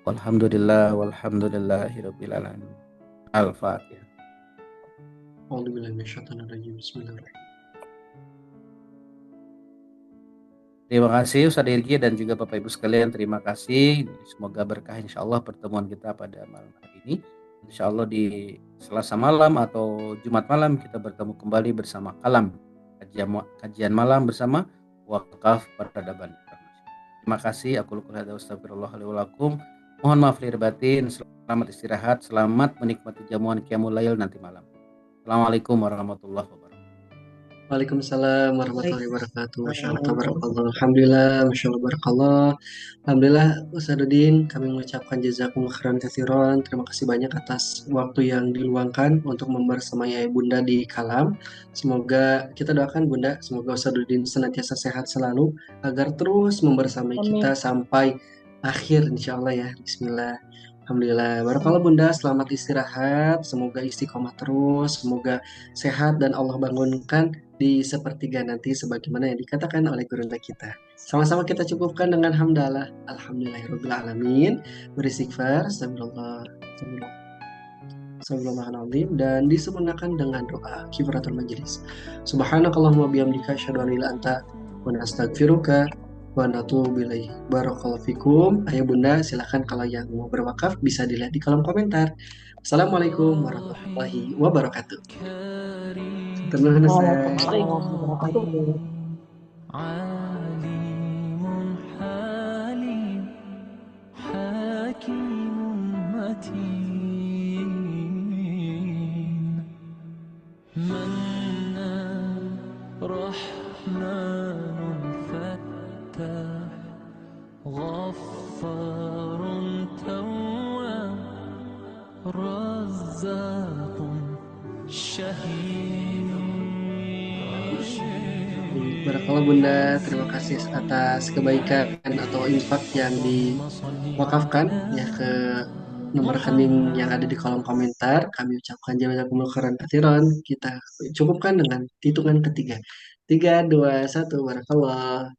Speaker 2: walhamdulillahi rabbil alamin. Al-Fatihah.
Speaker 1: Bismillahirrahmanirrahim.
Speaker 2: Terima kasih Ustaz Irgi dan juga Bapak Ibu sekalian, terima kasih. Semoga berkah insya Allah pertemuan kita pada malam hari ini. Insya Allah di Selasa malam atau Jumat malam kita bertemu kembali bersama Kalam, kajian malam bersama Wakaf Peradaban. Terima kasih. Aku lukuh hadza astagfirullah li wa lakum. Mohon maaf lahir batin. Selamat istirahat, selamat menikmati jamuan qiyamul lail nanti malam. Assalamualaikum warahmatullahi wabarakatuh.
Speaker 1: Waalaikumsalam warahmatullahi wabarakatuh. Masya Allah, tabarakallah. Alhamdulillah, Masya Allah, barakallah. Alhamdulillah, Ustadzuddin, kami mengucapkan jazakumullah khairan katsiran. Terima kasih banyak atas waktu yang diluangkan untuk membersamai Ayah Bunda di Kalam. Semoga kita doakan Bunda, semoga Ustadzuddin senantiasa sehat selalu agar terus membersamai kita sampai akhir insya Allah ya. Bismillah. Alhamdulillah, barakallah Bunda, selamat istirahat, semoga istiqomah terus, semoga sehat dan Allah bangunkan di sepertiga nanti sebagaimana yang dikatakan oleh gurunda kita. Sama-sama kita cukupkan dengan hamdalah, alhamdulillahirabbil alamin, beristighfar, astagfirullah, dan disempurnakan dengan doa kifaratul majelis. Subhanakallahumma bihamdika asyhadu an la ilaha illa anta wa nastaghfiruka wa natubu ilaih. Barakallahu fikum. Ayah bunda, silahkan kalau yang mau berwakaf bisa dilihat di kolom komentar. Assalamualaikum warahmatullahi wabarakatuh. Tenang Ustaz.
Speaker 3: Waalaikumsalam warahmatullahi
Speaker 7: عليم حليم حكيم متين منان رحمن فتاح غفار تواب رزاق شهيد
Speaker 1: Barakallah bunda, terima kasih atas kebaikan atau infak yang diwakafkan ya ke nomor rekening yang ada di kolom komentar. Kami ucapkan jazakumullah khairan katsiran. Kita cukupkan dengan hitungan ketiga. 3, 2, 1, barakallah.